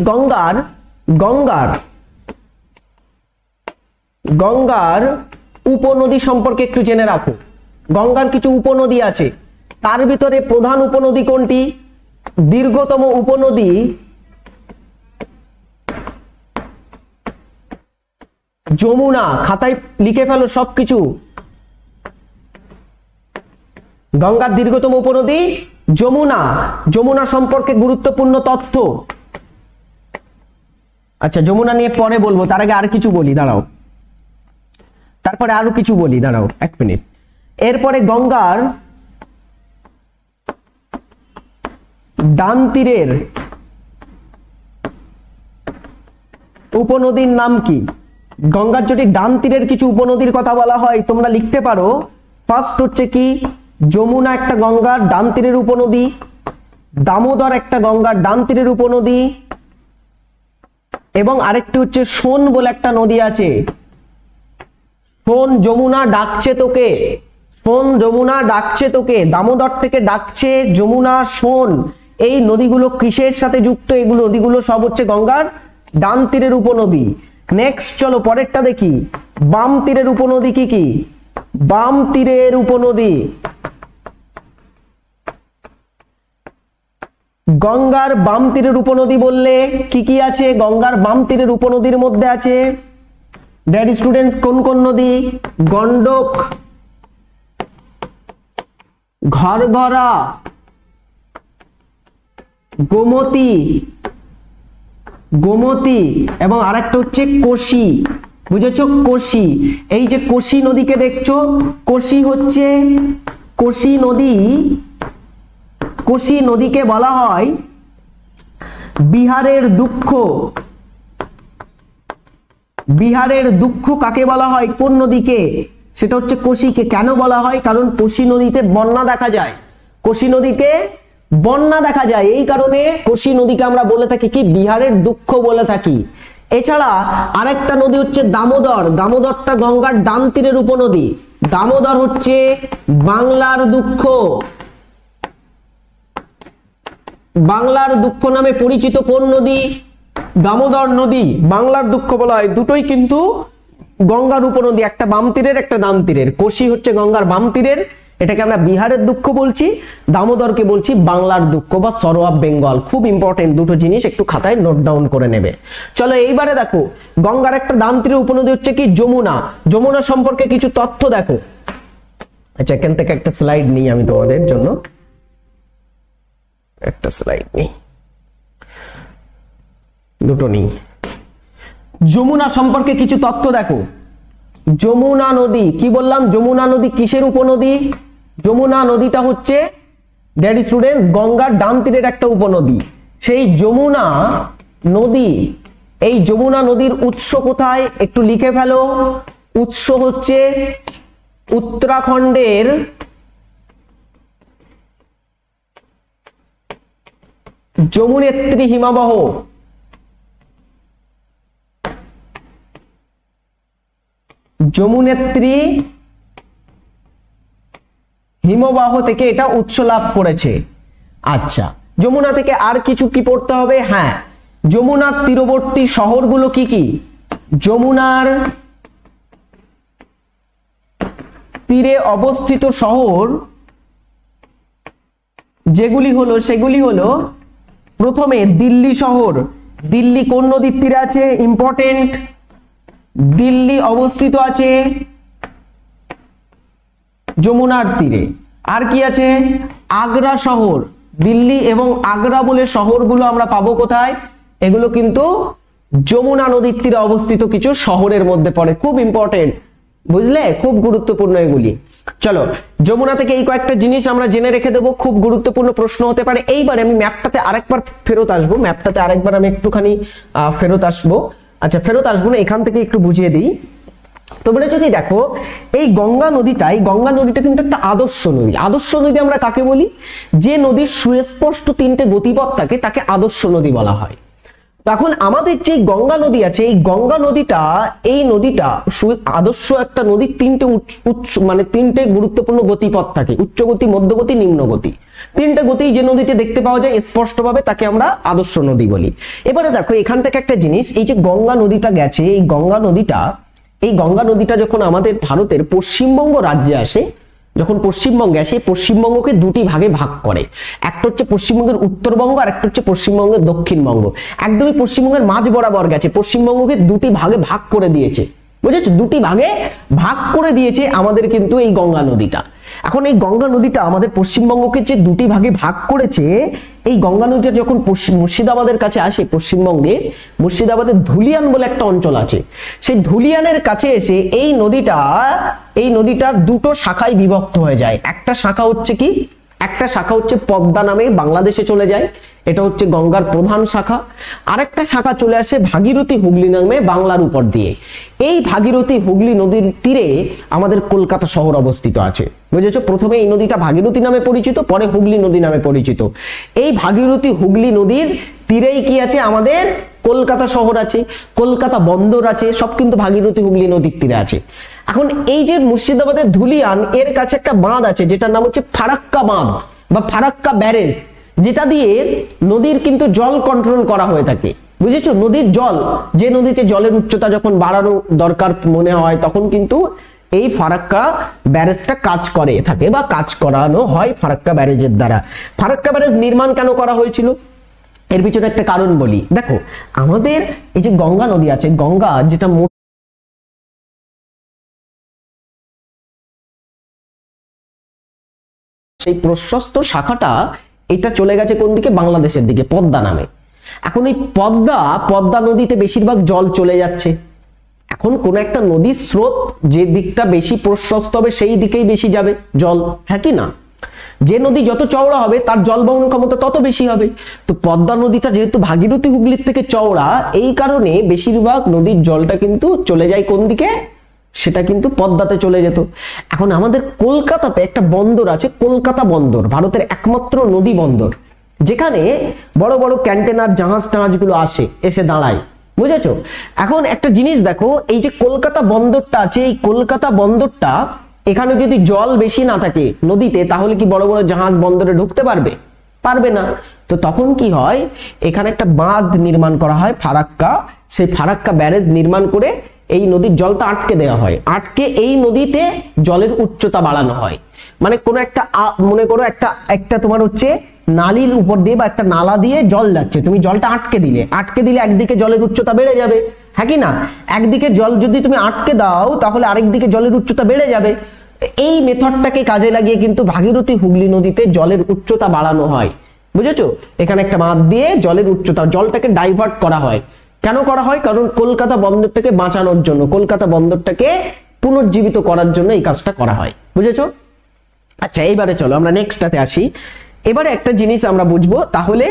গঙ্গার উপনদী সম্পর্কে একটু জেনে রাখো। গঙ্গার কিছু উপনদী আছে, তার ভিতরে প্রধান উপনদী কোনটি? দীর্ঘতম উপনদী যমুনা। খাতায় লিখে ফেলো সবকিছু। গঙ্গার দীর্ঘতম উপনদী যমুনা। যমুনা সম্পর্কে গুরুত্বপূর্ণ তথ্য। আচ্ছা যমুনা নিয়ে পরে বলবো, তার আগে আর কিছু বলি, দাঁড়াও, তারপরে আরো কিছু বলি, দাঁড়াও এক মিনিট। এরপরে গঙ্গার ডান তীরের উপনদীর নাম কি? গঙ্গার যদি ডান তীরের কিছু উপনদীর কথা বলা হয় তোমরা লিখতে পারো, ফার্স্ট হচ্ছে কি? যমুনা একটা গঙ্গার ডান তীরের উপনদী, দামোদর একটা গঙ্গার ডান তীরের উপনদী, এবং আরেকটি হচ্ছে সোন বলে একটা নদী আছে। সোন যমুনা ডাকছে তোকে, সোন যমুনা ডাকছে তোকে, দামোদর থেকে ডাকছে যমুনা, সোন। এই নদীগুলো কিসের সাথে যুক্ত? এগুলো নদীগুলো সব হচ্ছে গঙ্গার ডান তীরের উপনদী। নেক্সট চলো পরেরটা দেখি, বাম তীরের উপনদী কি কি? বাম তীরের উপনদী, গঙ্গার বাম তীরের উপনদী বললে কি কি আছে? গঙ্গার বাম তীরের উপনদীর মধ্যে আছে ডিয়ার স্টুডেন্টস কোন কোন নদী? গন্ডক, ঘরঘরা, গোমতী, গোমতী, এবং আরেকটা হচ্ছে কোশি। বুঝেছো? কোশি। এই যে কোশি নদীকে দেখছো, কোশি হচ্ছে কোশি নদী। কোশি নদীকে বলা হয় বিহারের দুঃখ। বিহারের দুঃখ কাকে বলা হয়? কোন নদীকে? সেটা হচ্ছে কোশিকে। কেন বলা হয়? কারণ কোশি নদীতে বন্যা দেখা যায়। কোশি নদীতে বন্যা দেখা যায়, এই কারণে কোশি নদীকে আমরা বলে থাকি কি? বিহারের দুঃখ বলে থাকি। এছাড়া আরেকটা নদী হচ্ছে দামোদর। দামোদরটা গঙ্গার ডান তীরের উপনদী। দামোদর হচ্ছে বাংলার দুঃখ। বাংলার দুঃখ নামে পরিচিত কোন নদী? দামোদর নদী। বাংলার দুঃখ বলা হয়। দুটোই কিন্তু গঙ্গার উপনদী, একটা বাম তীরের একটা ডান তীরের। কোশি হচ্ছে গঙ্গার বাম তীরের, এটাকে আমরা বিহারের দুঃখ বলছি। দামোদরকে বলছি বাংলার দুঃখ বা সরো অফ বেঙ্গল। খুব ইম্পর্টেন্ট দুটো জিনিস, একটু খাতায় নোট ডাউন করে নেবে। চলো এইবারে দেখো, গঙ্গার একটা ডান তীরের উপনদী হচ্ছে কি? যমুনা। যমুনা সম্পর্কে কিছু তথ্য দেখো। আচ্ছা এখান থেকে একটা স্লাইড নিই আমি তোমাদের জন্য, একটা স্লাইড নিই, দুটো নিই। যমুনা সম্পর্কে কিছু তথ্য দেখো। যমুনা নদী, কি বললাম? যমুনা নদী কিসের উপনদী? যমুনা নদীটা হচ্ছে ডিয়ার স্টুডেন্টস গঙ্গার ডান তীরের একটা উপনদী। সেই যমুনা নদী, এই যমুনা নদীর উৎস কোথায়? একটু লিখে ফেলো। উৎস হচ্ছে উত্তরাখণ্ডের যমুনেত্রী হিমবাহ, যমুনেত্রী হিমবাহ থেকে এটা উৎস লাভ করেছে। আচ্ছা, যমুনা থেকে আর কিছু কি পড়তে হবে? হ্যাঁ, যমুনার তীরবর্তী শহরগুলো কি কি? যমুনার তীরে অবস্থিত শহর যেগুলি হলো সেগুলি হলো প্রথমে দিল্লি শহর। দিল্লি কোন নদীর তীরে আছে? ইম্পর্টেন্ট, দিল্লি অবস্থিত আছে যমুনার তীরে। আর কি আছে? আগ্রা শহর। দিল্লি এবং আগ্রা বলে শহরগুলো আমরা পাবো কোথায়? এগুলো কিন্তু যমুনা নদীর তীরে অবস্থিত কিছু শহরের মধ্যে পড়ে। খুব ইম্পর্টেন্ট, বুঝলে? খুব গুরুত্বপূর্ণ এগুলি। চলো, যমুনা থেকে এই কয়েকটা জিনিস আমরা জেনে রেখে দেবো, খুব গুরুত্বপূর্ণ প্রশ্ন হতে পারে। এইবারে আমি ম্যাপটাতে আরেকবার ফেরত আসবো, ম্যাপটাতে আরেকবার আমি একটুখানি ফেরত আসবো। আচ্ছা, ফেরত আসবো না, এখান থেকে একটু বুঝিয়ে দিই। তোমরা যদি দেখো এই গঙ্গা নদীটা কিন্তু একটা আদর্শ নদী। আদর্শ নদী আমরা কাকে বলি? যে নদীর সুস্পষ্ট তিনটে গতিপথ থাকে তাকে আদর্শ নদী বলা হয়। তখন আমাদের যে গঙ্গা নদী আছে, এই গঙ্গা নদীটা, এই নদীটা আদর্শ একটা নদীর তিনটে গুরুত্বপূর্ণ গতিপথ থাকে, উচ্চ গতি, মধ্যগতি, নিম্ন গতি। তিনটে গতি যে নদীতে দেখতে পাওয়া যায় স্পষ্টভাবে তাকে আমরা আদর্শ নদী বলি। এবারে দেখো এখান থেকে একটা জিনিস, এই যে গঙ্গা নদীটা গেছে, এই গঙ্গা নদীটা যখন আমাদের ভারতের পশ্চিমবঙ্গ রাজ্যে আসে, যখন পশ্চিমবঙ্গে আসে, পশ্চিমবঙ্গকে দুটি ভাগে ভাগ করে। একটা হচ্ছে পশ্চিমবঙ্গের উত্তরবঙ্গ আর একটা হচ্ছে পশ্চিমবঙ্গের দক্ষিণবঙ্গ। একদমই পশ্চিমবঙ্গের মাঝ বরাবর গেছে, পশ্চিমবঙ্গকে দুটি ভাগে ভাগ করে দিয়েছে, বুঝেছো? দুটি ভাগে ভাগ করে দিয়েছে আমাদের কিন্তু এই গঙ্গা নদীটা। এখন এই গঙ্গা নদীটা আমাদের পশ্চিমবঙ্গকে যে দুটি ভাগে ভাগ করেছে, এই গঙ্গা নদীটা যখন মুর্শিদাবাদের কাছে আসে, পশ্চিমবঙ্গে মুর্শিদাবাদের ধুলিয়ান বলে একটা অঞ্চল আছে, সেই ধুলিয়ানের কাছে এসে এই নদীটা দুটো শাখায় বিভক্ত হয়ে যায়। একটা শাখা হচ্ছে পদ্মা নামে বাংলাদেশে চলে যায়, এটা হচ্ছে গঙ্গার প্রধান শাখা। আরেকটা শাখা চলে আসে ভাগীরথী হুগলি নামে বাংলার উপর দিয়ে। এই ভাগীরথী হুগলি নদীর তীরে আমাদের কলকাতা শহর অবস্থিত আছে, বুঝেছো? প্রথমে এই নদীটা ভাগীরথী নামে পরিচিত, পরে হুগলি নদী নামে পরিচিত। এই ভাগীরথী হুগলি নদীর তীরেই কি আছে? আমাদের কলকাতা শহর আছে, কলকাতা বন্দর আছে, সব কিন্তু ভাগীরথী হুগলি নদীর তীরে আছে। এখন এই যে মুর্শিদাবাদের ধুলিয়ান, এর কাছে একটা বাঁধ আছে যেটার নাম হচ্ছে ফারাক্কা বাঁধ বা ফারাক্কা ব্যারেজ, যেটা দিয়ে নদীর কিন্তু জল কন্ট্রোল করা হয়ে থাকে, বুঝেছো? নদীর জল, যে নদীতে জলের উচ্চতা যখন বাড়ানো দরকার মনে হয়, তখন কিন্তু এই ফারাক্কা ব্যারেজটা কাজ করে থাকে বা কাজ করানো হয় ফারাক্কা ব্যারেজের দ্বারা। ফারাক্কা ব্যারেজ নির্মাণ কেন করা হয়েছিল? এর পিছনে একটা কারণ বলি। দেখো, আমাদের এই যে গঙ্গা নদী আছে, গঙ্গা যেটা সেই প্রশস্ত শাখাটা এটা চলে গেছে কোন দিকে? বাংলাদেশের দিকে, পদ্মা নামে। এখন এই পদ্মা নদীতে বেশিরভাগ জল চলে যাচ্ছে। এখন কোন একটা নদীর স্রোত যে দিকটা বেশি প্রশস্ত হবে সেই দিকেই বেশি যাবে জল, হ্যাঁ কি না? যে নদী যত চওড়া হবে তার জল বহন ক্ষমতা তত বেশি হবে। তো পদ্মা নদীটা যেহেতু ভাগীরথী হুগলির থেকে চওড়া, এই কারণে বেশিরভাগ নদীর জলটা কিন্তু চলে যায় কোন দিকে? সেটা কিন্তু পদ্মাতে চলে যেত। এখন আমাদের কলকাতাতে একটা বন্দর আছে, কলকাতা বন্দর, ভারতের একমাত্র নদী বন্দর, যেখানে বড় বড় কন্টেনার জাহাজগুলো এসে দাঁড়ায়, বুঝেছো? এখন একটা জিনিস দেখো, এই যে কলকাতা বন্দরটা আছে, এই কলকাতা বন্দরটা, এখানে যদি জল বেশি না থাকে নদীতে, তাহলে কি বড় বড় জাহাজ বন্দরে ঢুকতে পারবে না। তো তখন কি হয়? এখানে একটা বাঁধ নির্মাণ করা হয় ফারাক্কা, সেই ফারাক্কা ব্যারেজ নির্মাণ করে এই নদীর জলটা আটকে দেওয়া হয়, আটকে এই নদীতে জলের উচ্চতা বাড়ানো হয়। মানে কোনো একটা মনে করো একটা তোমার হচ্ছে নালীর উপর দিয়ে বা একটা নালা দিয়ে জল যাচ্ছে, তুমি জলটা আটকে দিলে একদিকে জলের উচ্চতা বেড়ে যাবে, হ্যাঁ কি না? একদিকে জল যদি তুমি আটকে দাও তাহলে আরেকদিকে জলের উচ্চতা বেড়ে যাবে। এই মেথডটাকে কাজে লাগিয়ে কিন্তু ভাগীরথী হুগলি নদীতে জলের উচ্চতা বাড়ানো হয়, বুঝেছো? এখানে একটা বাঁধ দিয়ে জলটাকে ডাইভার্ট করা হয়। কেন করা হয়? কারণ কলকাতা বন্দরটাকে বাঁচানোর জন্য, কলকাতা বন্দরটাকে পুনর্জীবিত করার জন্য এই কাজটা করা হয়, বুঝেছো? আচ্ছা, এইবারে চলো আমরা নেক্সটটাতে আসি। এবারে একটা জিনিস আমরা বুঝবো, তাহলে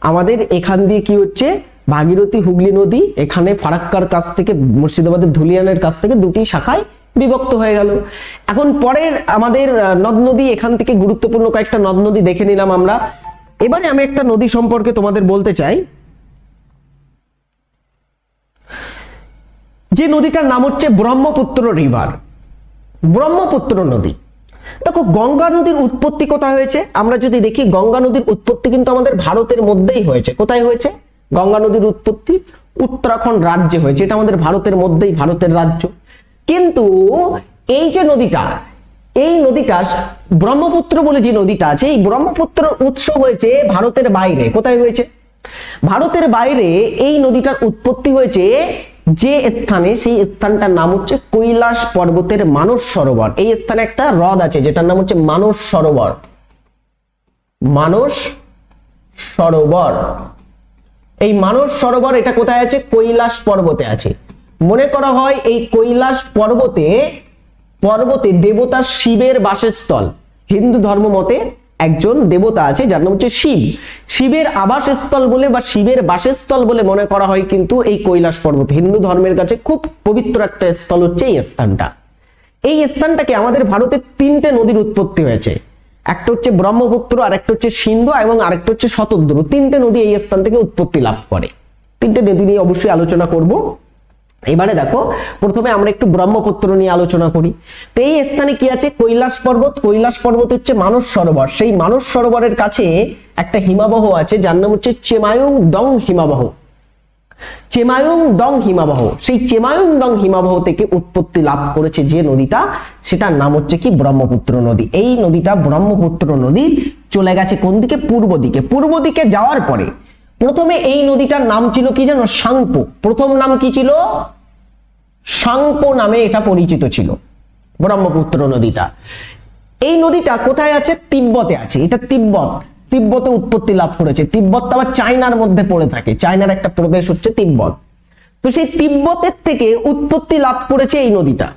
আমাদের এখান দিয়ে কি হচ্ছে? ভাগীরথী হুগলি নদী এখানে ফারাক্কার কাছ থেকে, মুর্শিদাবাদের ধুলিয়ানের কাছ থেকে দুটি শাখায় বিভক্ত হয়ে গেল। এখন পরের আমাদের নদ নদী, এখান থেকে গুরুত্বপূর্ণ কয়েকটা নদ নদী দেখে নিলাম আমরা। এবারে আমি একটা নদী সম্পর্কে তোমাদের বলতে চাই, যে নদীটার নাম হচ্ছে ব্রহ্মপুত্র রিভার, ব্রহ্মপুত্র নদী। দেখো গঙ্গা নদীর উৎপত্তি কোথায় হয়েছে? আমরা যদি দেখি গঙ্গা নদীর উৎপত্তি কিন্তু আমাদের ভারতের মধ্যেই হয়েছে। কোথায় হয়েছে গঙ্গা নদীর উৎপত্তি? উত্তরাখণ্ড রাজ্যে হয়েছে। এটা আমাদের ভারতের মধ্যেই, ভারতের রাজ্য। কিন্তু এই যে নদীটা, এই নদীটা ব্রহ্মপুত্র বলে যে নদীটা আছে, এই ব্রহ্মপুত্র উৎস হয়েছে ভারতের বাইরে। কোথায় হয়েছে? ভারতের বাইরে এই নদীটার উৎপত্তি হয়েছে যে স্থানে, সেই স্থানটার নাম হচ্ছে কৈলাস পর্বতের মানস সরোবর। এই স্থানে একটা হ্রদ আছে যেটার নাম হচ্ছে মানস সরোবর। মানস সরোবর, এই মানস সরোবর এটা কোথায় আছে? কৈলাস পর্বতে আছে। মনে করা হয় এই কৈলাস পর্বতে দেবতা শিবের বাসস্থল। হিন্দু ধর্ম মতে একজন দেবতা আছে যার নাম হচ্ছে শিব। শিবের আবাসস্থল বলে বা শিবের বাসস্থল বলে মনে করা হয় কিন্তু এই কৈলাস পর্বত। হিন্দু ধর্মের কাছে খুব পবিত্র একটা স্থল হচ্ছে এই স্থানটা। এই স্থানটাকে আমাদের ভারতের তিনটে নদীর উৎপত্তি হয়েছে। একটা হচ্ছে ব্রহ্মপুত্র, আরেকটা হচ্ছে সিন্ধু এবং আরেকটা হচ্ছে শতদ্রু। তিনটে নদী এই স্থান থেকে উৎপত্তি লাভ করে। তিনটে নদী নিয়ে অবশ্যই আলোচনা করব। এবারে দেখো, প্রথমে আমরা একটু ব্রহ্মপুত্র নিয়ে আলোচনা করি। তো এই স্থানে কি আছে? কৈলাস পর্বত। কৈলাস পর্বত হচ্ছে মানস সরোবর। সেই মানস সরোবরের কাছে একটা হিমাবহ আছে যার নাম হচ্ছে চেমায়ুং দং হিমাবহ। চেমায়ুং দং হিমাবহ, সেই চেমায়ুং দং হিমাবহ থেকে উৎপত্তি লাভ করেছে যে নদীটা, সেটার নাম হচ্ছে কি? ব্রহ্মপুত্র নদী। এই নদীটা ব্রহ্মপুত্র নদী চলে গেছে কোন দিকে? পূর্ব দিকে। পূর্ব দিকে যাওয়ার পরে প্রথমে এই নদীটার নাম ছিল কি জানো? সাংপো। প্রথম নাম কি ছিল? সাংপো নামে এটা পরিচিত ছিল ব্রহ্মপুত্র নদীটা। এই নদীটা কোথায় আছে? তিব্বতে আছে। এটা তিব্বতে উৎপত্তি লাভ করেছে। তিব্বত আবার চায়নার মধ্যে পড়ে থাকে। চায়নার একটা প্রদেশ হচ্ছে তিব্বত। তো সেই তিব্বতের থেকে উৎপত্তি লাভ করেছে এই নদীটা।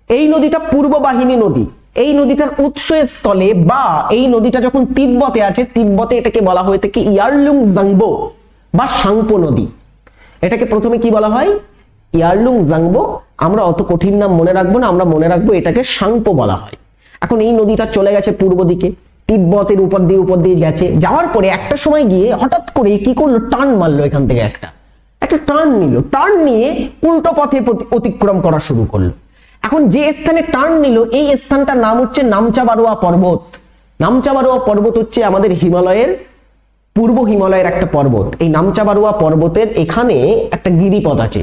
এই নদীটা পূর্ব বাহিনী নদী। এই নদীটার উৎসস্থলে বা এই নদীটা যখন তিব্বতে আছে, তিব্বতে এটাকে বলা হয়ে থাকে ইয়ারলুং জাংবো বা সাংপো নদী। এটাকে প্রথমে কি বলা হয়? ইয়ারলুং জাংবো। আমরা অত কঠিন নাম মনে রাখবো না, আমরা মনে রাখবো এটাকে সাংপো বলা হয়। এখন এই নদীটা চলে গেছে পূর্ব দিকে, তিব্বতের উপর দিয়ে গেছে। যাওয়ার পরে একটা সময় গিয়ে হঠাৎ করে কি করলো? টার্ন মারলো। এখান থেকে একটা টার্ন নিল। টার্ন নিয়ে উল্টো পথে অতিক্রম করা শুরু করলো। এখন যে স্থানে টার্ন নিল, এই স্থানটার নাম হচ্ছে নামচা বারোয়া পর্বত। নামচা বারোয়া পর্বত হচ্ছে আমাদের হিমালয়ের, পূর্ব হিমালয়ের একটা পর্বত। এই নামচা বারোয়া পর্বতের এখানে একটা গিরিপথ আছে।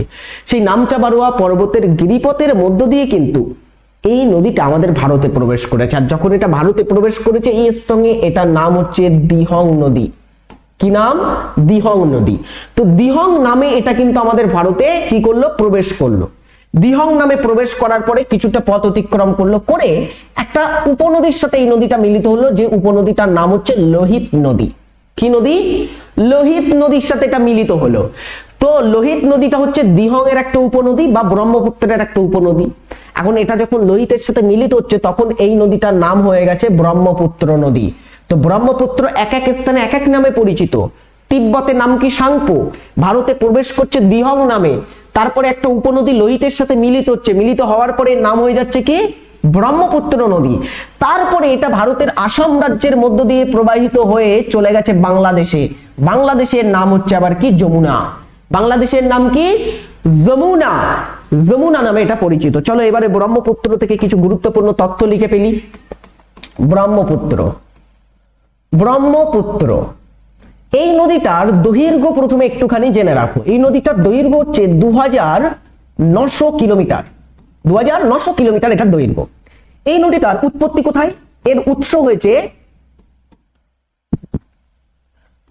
সেই নামচা বারোয়া পর্বতের গিরিপথের মধ্য দিয়ে কিন্তু এই নদীটা আমাদের ভারতে প্রবেশ করেছে। আর যখন এটা ভারতে প্রবেশ করেছে, এই স্থানে এটার নাম হচ্ছে দিহং নদী। কি নাম? দিহং নদী। তো দিহং নামে এটা কিন্তু আমাদের ভারতে কি করলো? প্রবেশ করলো। দিহং নামে প্রবেশ করার পরে কিছুটা পথ অতিক্রম করলো, করে একটা উপনদীর সাথে এই নদীটা মিলিত হলো, যে উপনদীটার নাম হচ্ছে লোহিত নদী। কি নদী? লোহিত নদীর সাথে এটা মিলিত হলো। তো লোহিত নদীটা হচ্ছে দিহং এর একটা উপনদী বা ব্রহ্মপুত্রের একটা উপনদী। এখন এটা যখন লোহিতের সাথে মিলিত হচ্ছে, তখন এই নদীটার নাম হয়ে গেছে ব্রহ্মপুত্র নদী। তো ব্রহ্মপুত্র এক এক স্থানে এক এক নামে পরিচিত। তিব্বতের নাম কি? সাংপো। ভারতে প্রবেশ করছে দিহং নামে। তারপরে একটা উপনদী লোহিতের সাথে মিলিত হচ্ছে, মিলিত হওয়ার পরে নাম হয়ে যাচ্ছে কি? ব্রহ্মপুত্র নদী। তারপরে এটা ভারতের আসাম রাজ্যের মধ্য দিয়ে প্রবাহিত হয়ে চলে গেছে বাংলাদেশে। বাংলাদেশের নাম হচ্ছে আবার কি? যমুনা। বাংলাদেশের নাম কি? যমুনা। যমুনা নামে এটা পরিচিত। চলো এবারে ব্রহ্মপুত্র থেকে কিছু গুরুত্বপূর্ণ তথ্য লিখে ফেলি। ব্রহ্মপুত্র এই নদীটার দৈর্ঘ্য প্রথমে একটুখানি জেনে রাখো। এই নদীটার দৈর্ঘ্য হচ্ছে 2900 কিলোমিটার। 2900 কিলোমিটার এটার দৈর্ঘ্য। এই নদীটার উৎপত্তি কোথায়? এর উৎস হয়েছে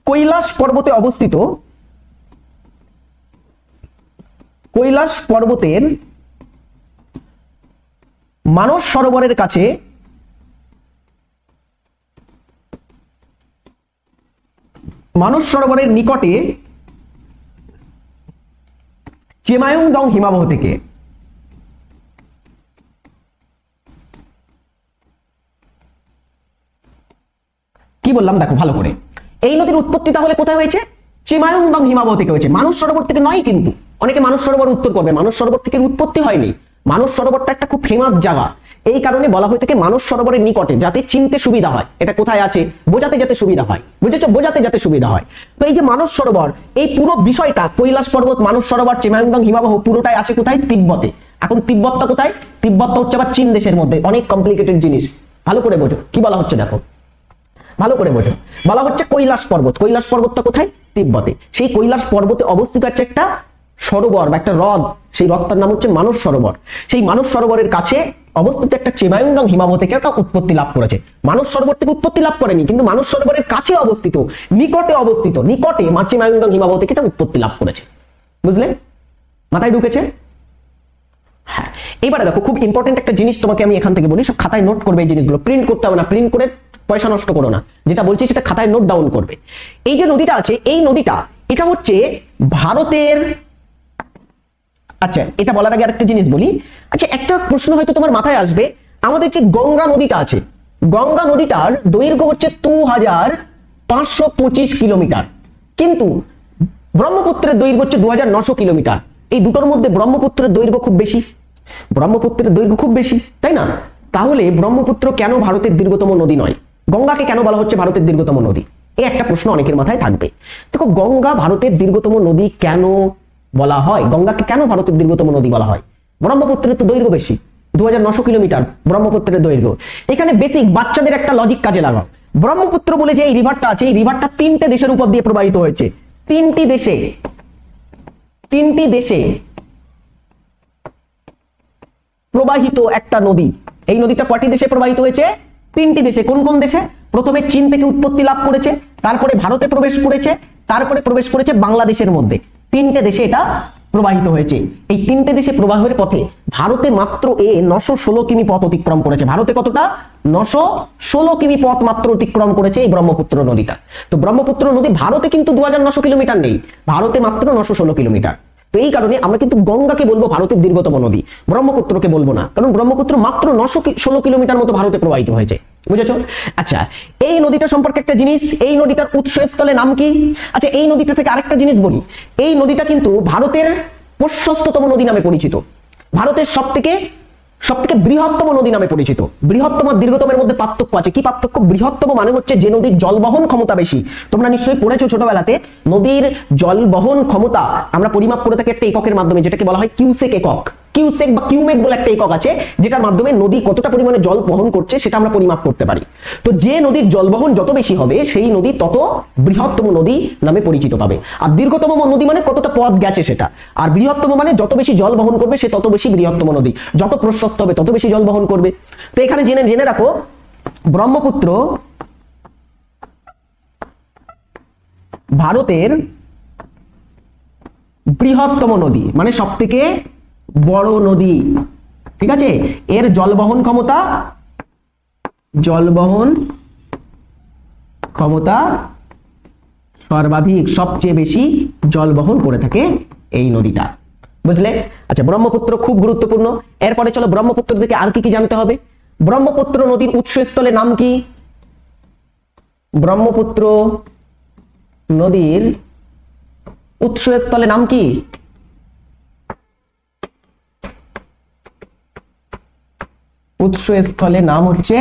কৈলাস পর্বতে অবস্থিত, কৈলাস পর্বতের মানস সরোবরের কাছে মানস সরোবরের নিকটে চেমায়ুং দং হিমাবহ থেকে। কি বললাম দেখো ভালো করে। এই নদীর উৎপত্তি তাহলে কোথায় হয়েছে? চেমায়ুং দং হিমাবহ থেকে হয়েছে, মানস সরোবর থেকে নয়। কিন্তু অনেকে মানস সরোবর উত্তর করবে, মানস সরোবর থেকে উৎপত্তি হয়নি। মানস সরোবরটা একটা খুব ফেমাস জায়গা। এই কারণে বলা হয়ে থাকে মানস সরোবরের নিকটে, যাতে চিনতে সুবিধা হয় এটা কোথায় আছে, বোঝাতে যাতে সুবিধা হয়, বুঝেছো, বোঝাতে যাতে সুবিধা হয়। তো এই যে মানস সরোবর, এই পুরো বিষয়টা কৈলাস পর্বত, মানস সরোবর, চিমায়ংদং হিমাবহ পুরোটাই আছে কোথায়, তিব্বতে। এখন তিব্বতটা কোথায়, তিব্বতটা হচ্ছে আবার চীন দেশের মধ্যে, অনেক কমপ্লিকেটেড জিনিস, ভালো করে বোঝো কি বলা হচ্ছে, দেখো ভালো করে বোঝো। বলা হচ্ছে কৈলাস পর্বত, কৈলাস পর্বতটা কোথায়, তিব্বতে। সেই কৈলাস পর্বতে অবস্থিত আছে একটা সরোবর বা একটা হ্রদ, সেই হ্রদটার নাম হচ্ছে মানস সরোবর। সেই মানস সরোবরের কাছে অবস্থিত একটা চিমায়ংদং হিমাবহ থেকে একটা উৎপত্তি লাভ করেছে। মানস সরোবর থেকে উৎপত্তি লাভ করেনি, কিন্তু মানস সরোবরের কাছে অবস্থিত, নিকটে অবস্থিত, নিকটে চিমায়ংদং হিমাবহ থেকে এটা উৎপত্তি লাভ করেছে। বুঝলে, মাথায় ঢুকেছে? হ্যাঁ, এবারে দেখো খুব ইম্পর্টেন্ট একটা জিনিস তোমাকে আমি এখান থেকে বলি, সব খাতায় নোট করবে এই জিনিসগুলো, প্রিন্ট করতে হবে না, প্রিন্ট করে পয়সা নষ্ট করো না, যেটা বলছি সেটা খাতায় নোট ডাউন করবে। এই যে নদীটা আছে, এই নদীটা এটা হচ্ছে ভারতের, আচ্ছা এটা বলার আগে আরেকটা জিনিস বলি। আচ্ছা একটা প্রশ্ন হয়তো তোমার মাথায় আসবে, আমাদের যে গঙ্গা নদীটা আছে, গঙ্গা নদীটার দৈর্ঘ্য হচ্ছে 2525 কিলোমিটার, কিন্তু ব্রহ্মপুত্রের দৈর্ঘ্য হচ্ছে 2900 কিলোমিটার। এই দুটোর মধ্যে ব্রহ্মপুত্রের দৈর্ঘ্য খুব বেশি, ব্রহ্মপুত্রের দৈর্ঘ্য খুব বেশি, তাই না? তাহলে ব্রহ্মপুত্র কেন ভারতের দীর্ঘতম নদী নয়, গঙ্গাকে কেন বলা হচ্ছে ভারতের দীর্ঘতম নদী? এই একটা প্রশ্ন অনেকের মাথায় থাকবে। দেখো গঙ্গা ভারতের দীর্ঘতম নদী কেন বলা হয়, গঙ্গাকে কেন ভারতের দীর্ঘতম নদী বলা হয়? ব্রহ্মপুত্রের তো দৈর্ঘ্য বেশি, 2900 কিলোমিটার ব্রহ্মপুত্রের দৈর্ঘ্য। এখানে বেসিক বাচ্চাদের একটা লজিক কাজে লাগাও। ব্রহ্মপুত্র বলে যে এই রিভারটা আছে, এই রিভারটা 3টে দেশের উপর দিয়ে প্রবাহিত হয়েছে, 3টি দেশে প্রবাহিত একটা নদী। এই নদীটা কয়টি দেশে প্রবাহিত হয়েছে? 3টি দেশে। কোন কোন দেশে? প্রথমে চীন থেকে উৎপত্তি লাভ করেছে, তারপরে ভারতে প্রবেশ করেছে, তারপরে প্রবেশ করেছে বাংলাদেশের মধ্যে। 3টে দেশে এটা প্রবাহিত হয়েছে। এই 3টে দেশে প্রবাহের পথে ভারতে মাত্র 916 কিমি পথ অতিক্রম করেছে। ভারতে কতটা? 916 কিমি পথ মাত্র অতিক্রম করেছে এই ব্রহ্মপুত্র নদীটা। তো ব্রহ্মপুত্র নদী ভারতে কিন্তু 2900 কিলোমিটার নেই, ভারতে মাত্র 916 কিলোমিটার। তো এই কারণে আমরা কিন্তু গঙ্গাকে বলবো ভারতের দীর্ঘতম নদী, ব্রহ্মপুত্রকে বলবো না, কারণ ব্রহ্মপুত্র মাত্র 916 কিলোমিটার মতো ভারতে প্রবাহিত হয়েছে। বুঝেছো? আচ্ছা এই নদীটা সম্পর্কে একটা জিনিস, এই নদীটার উৎসস্থলে নাম কি? আচ্ছা এই নদীটা থেকে আরেকটা জিনিস বলি, এই নদীটা কিন্তু ভারতের প্রশস্ততম নদী নামে পরিচিত, ভারতের সবথেকে বৃহত্তম নদী নামে পরিচিত। বৃহত্তম আর দীর্ঘতমের মধ্যে পার্থক্য আছে। কি পার্থক্য? বৃহত্তম মানে হচ্ছে যে নদীর জলবহন ক্ষমতা বেশি। তোমরা নিশ্চয়ই পড়েছো ছোটবেলাতে, নদীর জলবহন ক্ষমতা আমরা পরিমাপ করে থাকি একটা এককের মাধ্যমে, যেটাকে বলা হয় কিউসেক একক। কিউসেক বা কিউমেক বলে একটা একক আছে, যেটার মাধ্যমে নদী কতটা পরিমাণে জল বহন করছে সেটা আমরা পরিমাপ করতে পারি। তো যে নদীর জলবহন যত বেশি হবে, সেই নদী তত বৃহত্তম নদী নামে পরিচিত পাবে। আর দীর্ঘতম নদী মানে কতটা পথ গেছে সেটা, আর বৃহত্তম মানে যত বেশি জল বহন করবে সে তত বেশি বৃহত্তম নদী, যত প্রশস্ত হবে তত বেশি জল বহন করবে। তো এখানে জেনে রাখো, ব্রহ্মপুত্র ভারতের বৃহত্তম নদী, মানে সবথেকে বড় নদী, ঠিক আছে? এর জলবহন ক্ষমতা সর্বাধিক, সবচেয়ে বেশি জল বহন করে থাকে এই নদীটা। বুঝলে? আচ্ছা ব্রহ্মপুত্র খুব গুরুত্বপূর্ণ। এরপরে চলো ব্রহ্মপুত্র থেকে আর কি জানতে হবে। ব্রহ্মপুত্র নদীর উৎসস্থলে নাম কি? ব্রহ্মপুত্র নদীর উৎসস্থলে নাম কি? উৎসস্থলে নাম হচ্ছে,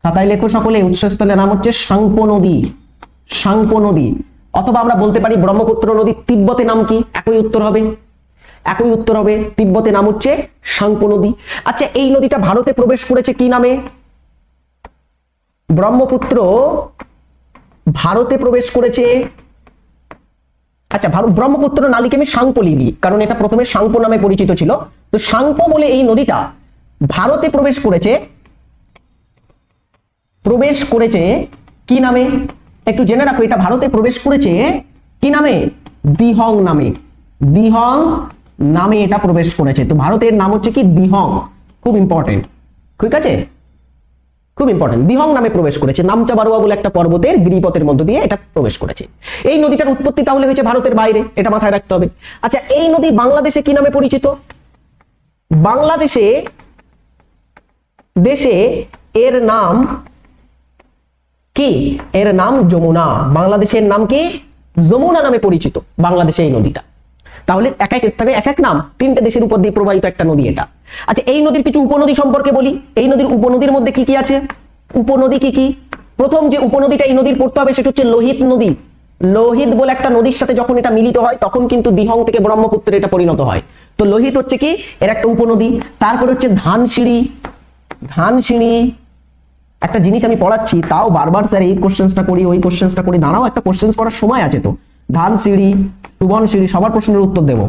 খাতায় লেখো সকলে, উৎসস্থলে নাম হচ্ছে সাংপো নদী। সাংপো নদী, অথবা আমরা বলতে পারি ব্রহ্মপুত্র নদীর তিব্বতে নাম কি? একই উত্তর হবে, তিব্বতে নাম হচ্ছে সাংপো নদী। আচ্ছা এই নদীটা ভারতে প্রবেশ করেছে কি নামে? ব্রহ্মপুত্র ভারতে প্রবেশ করেছে, আচ্ছা ব্রহ্মপুত্র নালীকে আমি সাংপো লিখি, কারণ এটা প্রথমে সাংপো নামে পরিচিত ছিল। তো সাংপো বলে এই নদীটা ভারতে প্রবেশ করেছে কি নামে? একটু জেনে রাখো, এটা ভারতে প্রবেশ করেছে কি নামে? দিহং নামে এটা প্রবেশ করেছে। তো ভারতের নাম হচ্ছে কি? দিহং। খুব ইম্পর্টেন্ট, ঠিক আছে, খুব ইম্পর্টেন্ট। দিহং নামে প্রবেশ করেছে, নামচা বারোয়া বলে একটা পর্বতের গিরিপথের মধ্য দিয়ে এটা প্রবেশ করেছে। এই নদীটার উৎপত্তি তাহলে হয়েছে ভারতের বাইরে, এটা মাথায় রাখতে হবে। আচ্ছা এই নদী বাংলাদেশে কি নামে পরিচিত? বাংলাদেশে এর নাম কি? এর নাম যমুনা। বাংলাদেশের নাম কি? যমুনা নামে পরিচিত বাংলাদেশে এই নদীটা। তাহলে এক এক স্থানে এক এক নাম, তিনটে দেশের উপর দিয়ে প্রবাহিত একটা নদী এটা। আচ্ছা, এই নদীর কিছু উপনদী সম্পর্কে বলি। এই নদীর উপনদীর মধ্যে কি কি আছে? উপনদী কি কি? প্রথম যে উপনদীটা এই নদীর পড়তে হবে সেটা হচ্ছে লোহিত নদী। লোহিত বলে একটা নদীর সাথে যখন এটা মিলিত হয় তখন কিন্তু দিহং থেকে ব্রহ্মপুত্রে এটা পরিণত হয়। তো লোহিত হচ্ছে কি এর একটা উপনদী। তারপরে হচ্ছে ধানসিঁড়ি। ধানসিঁড়ি একটা জিনিস আমি পড়াচ্ছি, তাও বারবার স্যার এই কোশ্চেন্সটা করি ওই কোশ্চেন্সটা করি, দাঁড়াও একটা কোশ্চেন্স পড়ার সময় আছে তো। ধানসিঁড়ি, সুবনসিঁড়ি, সবার প্রশ্নের উত্তর দেবো,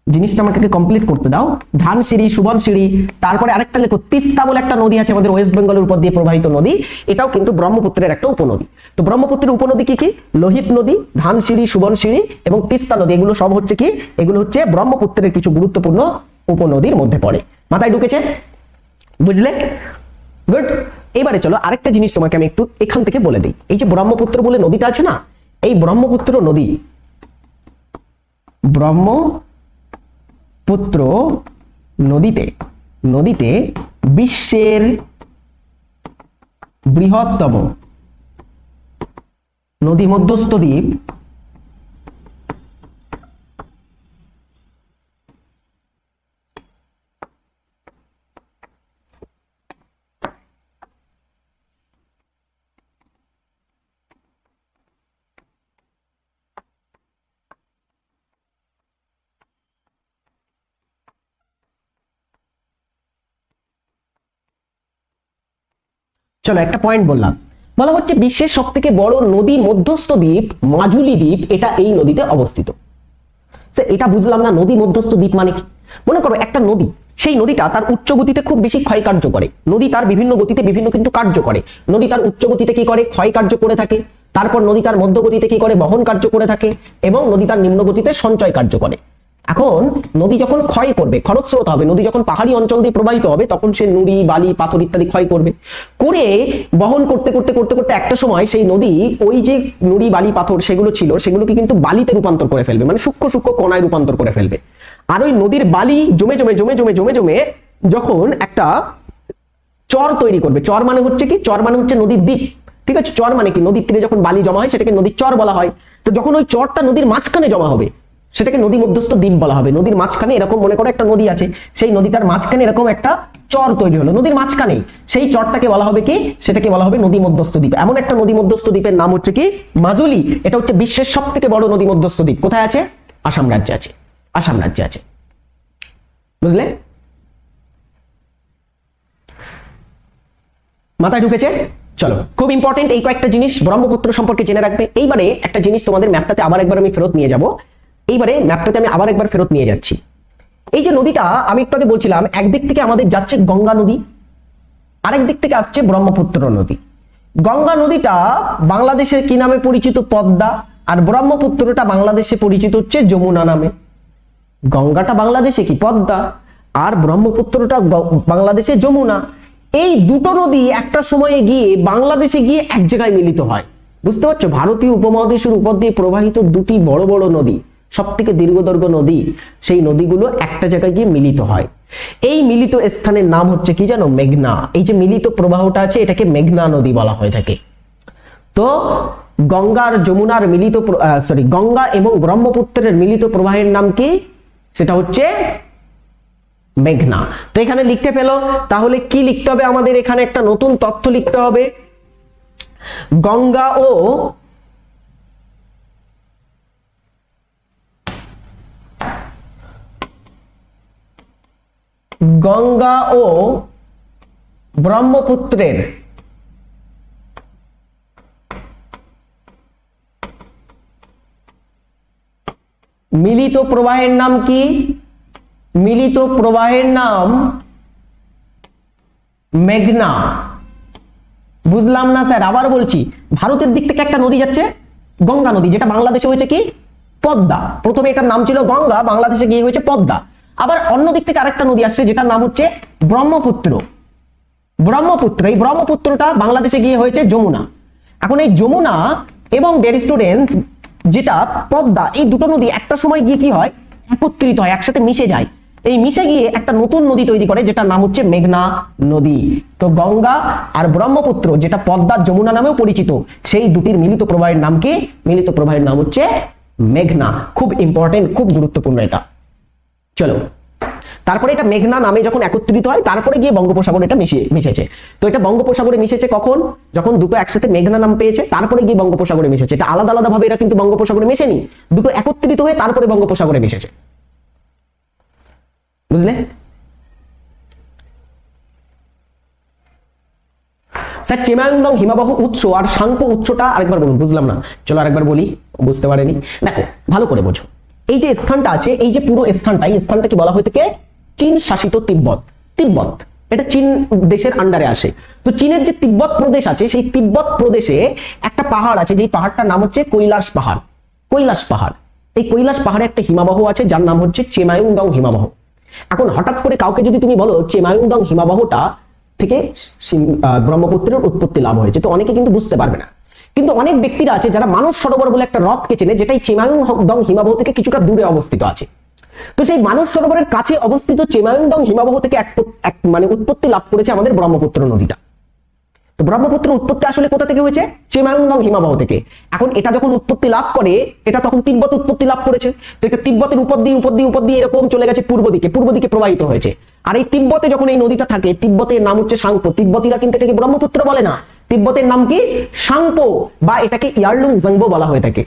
জিনিসটা আমাকে কমপ্লিট করতে দাও। ধানসিঁড়ি, সুবনসিঁড়ি, তারপরে আরেকটা লেখো তিস্তা বলে একটা নদী আছে আমাদের ওয়েস্ট বেঙ্গলের উপর দিয়ে প্রবাহিত নদী, এটাও কিন্তু ব্রহ্মপুত্রের একটা উপনদী। তো ব্রহ্মপুত্রের উপনদী কি কি? লোহিত নদী, ধানসিঁড়ি, সুবনসিঁড়ি এবং তিস্তা নদী, এগুলো সব হচ্ছে কি, এগুলো হচ্ছে ব্রহ্মপুত্রের কিছু গুরুত্বপূর্ণ উপনদীর মধ্যে পড়ে। মাথায় ঢুকেছে? বুঝলে? গুড। এবারে চলো আরেকটা জিনিস তোমাকে আমি একটু এখান থেকে বলে দিই। এই যে ব্রহ্মপুত্র বলে নদীটা আছে না, এই ব্রহ্মপুত্র নদী, ব্রহ্মপুত্র নদীতে বিশ্বের বৃহত্তম নদী মধ্যস্থ দ্বীপ চলো একটা পয়েন্ট বললাম, বলা হচ্ছে বিশ্বের সব থেকে বড় নদী মধ্যস্থ দ্বীপ মাজুলি দ্বীপ, এটা এই নদীতে অবস্থিত। এটা বুঝলাম না, নদী মধ্যস্থ দ্বীপ মানে কি? মনে করো একটা নদী, সেই নদীটা তার উচ্চ গতিতে খুব বেশি ক্ষয় কার্য করে। নদী তার বিভিন্ন গতিতে বিভিন্ন কিন্তু কার্য করে। নদী তার উচ্চ গতিতে কি করে? ক্ষয় কার্য করে থাকে। তারপর নদী তার মধ্য গতিতে কি করে? বহন কার্য করে থাকে। এবং নদী তার নিম্ন গতিতে সঞ্চয় কার্য করে। এখন নদী যখন ক্ষয় করবে, খরস্রোত হবে, নদী যখন পাহাড়ি অঞ্চল দিয়ে প্রবাহিত হবে তখন সে নুড়ি, বালি, পাথর ইত্যাদি ক্ষয় করবে, করে বহন করতে করতে করতে করতে একটা সময় সেই নদী ওই যে নুড়ি, বালি, পাথর সেগুলো ছিল সেগুলোকে কিন্তু বালিতে রূপান্তর করে ফেলবে, মানে সূক্ষ্ম সূক্ষ্ম কণায় রূপান্তর করে ফেলবে। আর ওই নদীর বালি জমে জমে জমে জমে জমে জমে যখন একটা চর তৈরি করবে, চর মানে হচ্ছে কি? চর মানে হচ্ছে নদীর দ্বীপ। ঠিক আছে, চর মানে কি? নদীর তীরে যখন বালি জমা হয় সেটাকে নদীর চর বলা হয়। তো যখন ওই চরটা নদীর মাঝখানে জমা হবে সেটাকে নদী মধ্যস্থ দ্বীপ বলা হবে। নদীর মাঝখানে এরকম মনে করো একটা নদী আছে, সেই নদীটার মাঝখানে এরকম একটা চর তৈরি হলো নদীর মাঝখানে, সেই চরটাকে বলা হবে কি? সেটাকে বলা হবে নদী মধ্যস্থ দ্বীপ। এমন একটা নদী মধ্যস্থ দ্বীপের নাম হচ্ছে কি? মাজুলি। এটা হচ্ছে বিশ্বের সব থেকে বড় নদী মধ্যস্থ দ্বীপ। কোথায় আছে? আসাম রাজ্যে আছে। আসাম রাজ্যে আছে। বুঝলে? মাথায় ঢুকেছে? চলো, খুব ইম্পর্টেন্ট এই কয়েকটা জিনিস ব্রহ্মপুত্র সম্পর্কে জেনে রাখবে। এইবারে একটা জিনিস তোমাদের ম্যাপটাতে আবার একবার আমি ফেরত নিয়ে যাব। এইবারে ম্যাপটাতে আমি আবার একবার ফেরত নিয়ে যাচ্ছি। এই যে নদীটা আমি একটু আগে বলছিলাম, একদিক থেকে আমাদের যাচ্ছে গঙ্গা নদী, আরেক দিক থেকে আসছে ব্রহ্মপুত্র নদী। গঙ্গা নদীটা বাংলাদেশের কি নামে পরিচিত? পদ্মা। আর ব্রহ্মপুত্রটা বাংলাদেশে পরিচিত হচ্ছে যমুনা নামে। গঙ্গাটা বাংলাদেশে কি? পদ্মা। আর ব্রহ্মপুত্রটা বাংলাদেশে যমুনা। এই দুটো নদী একটা সময়ে গিয়ে বাংলাদেশে গিয়ে এক জায়গায় মিলিত হয়। বুঝতে পারছো? ভারতীয় উপমহাদেশের উপর দিয়ে প্রবাহিত দুটি বড় বড় নদী, সব থেকে দীর্ঘদৈর্ঘ্য নদী, সেই নদীগুলো একটা জায়গায় গিয়ে মিলিত হয়। এই মিলিত স্থানের নাম হচ্ছে কি জানো? মেঘনা। এই যে মিলিত প্রবাহটা আছে এটাকে মেঘনা নদী বলা হয়ে থাকে। তো গঙ্গার যমুনার মিলিত গঙ্গা এবং ব্রহ্মপুত্রের মিলিত প্রবাহের নাম কি? সেটা হচ্ছে মেঘনা। তো এখানে লিখতে পেলো, তাহলে কি লিখতে হবে আমাদের? এখানে একটা নতুন তথ্য লিখতে হবে। গঙ্গা ও ব্রহ্মপুত্রের মিলিত প্রবাহের নাম কি? মিলিত প্রবাহের নাম মেঘনা। বুঝলাম না স্যার, আবার বলছি। ভারতের দিক থেকে একটা নদী যাচ্ছে, গঙ্গা নদী, যেটা বাংলাদেশে হয়েছে কি? পদ্মা। প্রথমে এটার নাম ছিল গঙ্গা, বাংলাদেশে গিয়ে হয়েছে পদ্মা। আবার অন্য দিক থেকে আরেকটা নদী আসছে যেটার নাম হচ্ছে ব্রহ্মপুত্র। এই ব্রহ্মপুত্রটা বাংলাদেশে গিয়ে হয়েছে যমুনা। এখন এই যমুনা এবং ডিয়ার স্টুডেন্টস যেটা পদ্মা, এই দুটো নদী একটা সময় গিয়ে কি হয়? একত্রিত হয়, একসাথে মিশে যায়। এই মিশে গিয়ে একটা নতুন নদী তৈরি করে যেটার নাম হচ্ছে মেঘনা নদী। তো গঙ্গা আর ব্রহ্মপুত্র, যেটা পদ্মা যমুনা নামেও পরিচিত, সেই দুটির মিলিত প্রবাহের নাম কি? মিলিত প্রবাহের নাম হচ্ছে মেঘনা। খুব ইম্পর্টেন্ট, খুব গুরুত্বপূর্ণ এটা। চলো, তারপরে এটা মেঘনা নামে যখন একত্রিত হয় তারপরে গিয়ে বঙ্গোপসাগর এটা মিশেছে। তো এটা বঙ্গোপসাগরে মিশেছে কখন? যখন দুটো একসাথে মেঘনা নাম পেয়েছে তারপরে গিয়ে বঙ্গোপসাগরে মিশেছে। এটা আলাদা আলাদা ভাবে এরা কিন্তু বঙ্গোপসাগরে মেশেনি, দুটো একত্রিত হয়ে তারপরে বঙ্গোপসাগরে মিশেছে। বুঝলে? স্যার চেমায়ুংদং হিমাবহ উৎস আর সাংপো উৎসটা আরেকবার বলুন। বুঝলাম না, চলো আরেকবার বলি, বুঝতে পারেনি। দেখো ভালো করে বোঝো, এই যে স্থানটা আছে, এই যে পুরো স্থানটা, এই স্থানটাকে বলা হয়ে থাকে চীন শাসিত তিব্বত। তিব্বত এটা চীন দেশের আন্ডারে আসে। তো চীনের যে তিব্বত প্রদেশ আছে, সেই তিব্বত প্রদেশে একটা পাহাড় আছে, যেই পাহাড়টার নাম হচ্ছে কৈলাস পাহাড়। কৈলাস পাহাড়, এই কৈলাস পাহাড়ে একটা হিমাবহ আছে যার নাম হচ্ছে চেমায়ুংদং হিমাবহ। এখন হঠাৎ করে কাউকে যদি তুমি বলো চেমায়ুংদং হিমাবহটা থেকে ব্রহ্মপুত্রের উৎপত্তি লাভ হয়েছে, তো অনেকে কিন্তু বুঝতে পারবে না। কিন্তু অনেক ব্যক্তিরা আছে যারা মানস সরোবর বলে একটা হ্রদকে চেনে, যেটাই চেমায়ুংদং হিমাবহ থেকে কিছুটা দূরে অবস্থিত আছে। তো সেই মানস সরোবরের কাছে অবস্থিত চেমায়ুংদং হিমাবহ থেকে মানে উৎপত্তি লাভ করেছে আমাদের ব্রহ্মপুত্র নদীটা। তো ব্রহ্মপুত্র উৎপত্তি আসলে কোথা থেকে হয়েছে? চেমায়ুংদং হিমাবহ থেকে। এখন এটা যখন উৎপত্তি লাভ করে, এটা তখন তিব্বত উৎপত্তি লাভ করেছে। তো এটা তিব্বতের উপর দিয়ে এরকম চলে গেছে পূর্ব দিকে প্রবাহিত হয়েছে। আর এই তিব্বতে যখন এই নদীটা থাকে, তিব্বতের নাম হচ্ছে সাংপো। তিব্বতীরা কিন্তু এটাকে ব্রহ্মপুত্র বলে না, তিব্বতের নাম কি? সাংপো, বা এটাকে ইয়ারলুং জাংবো বলা হয়ে থাকে।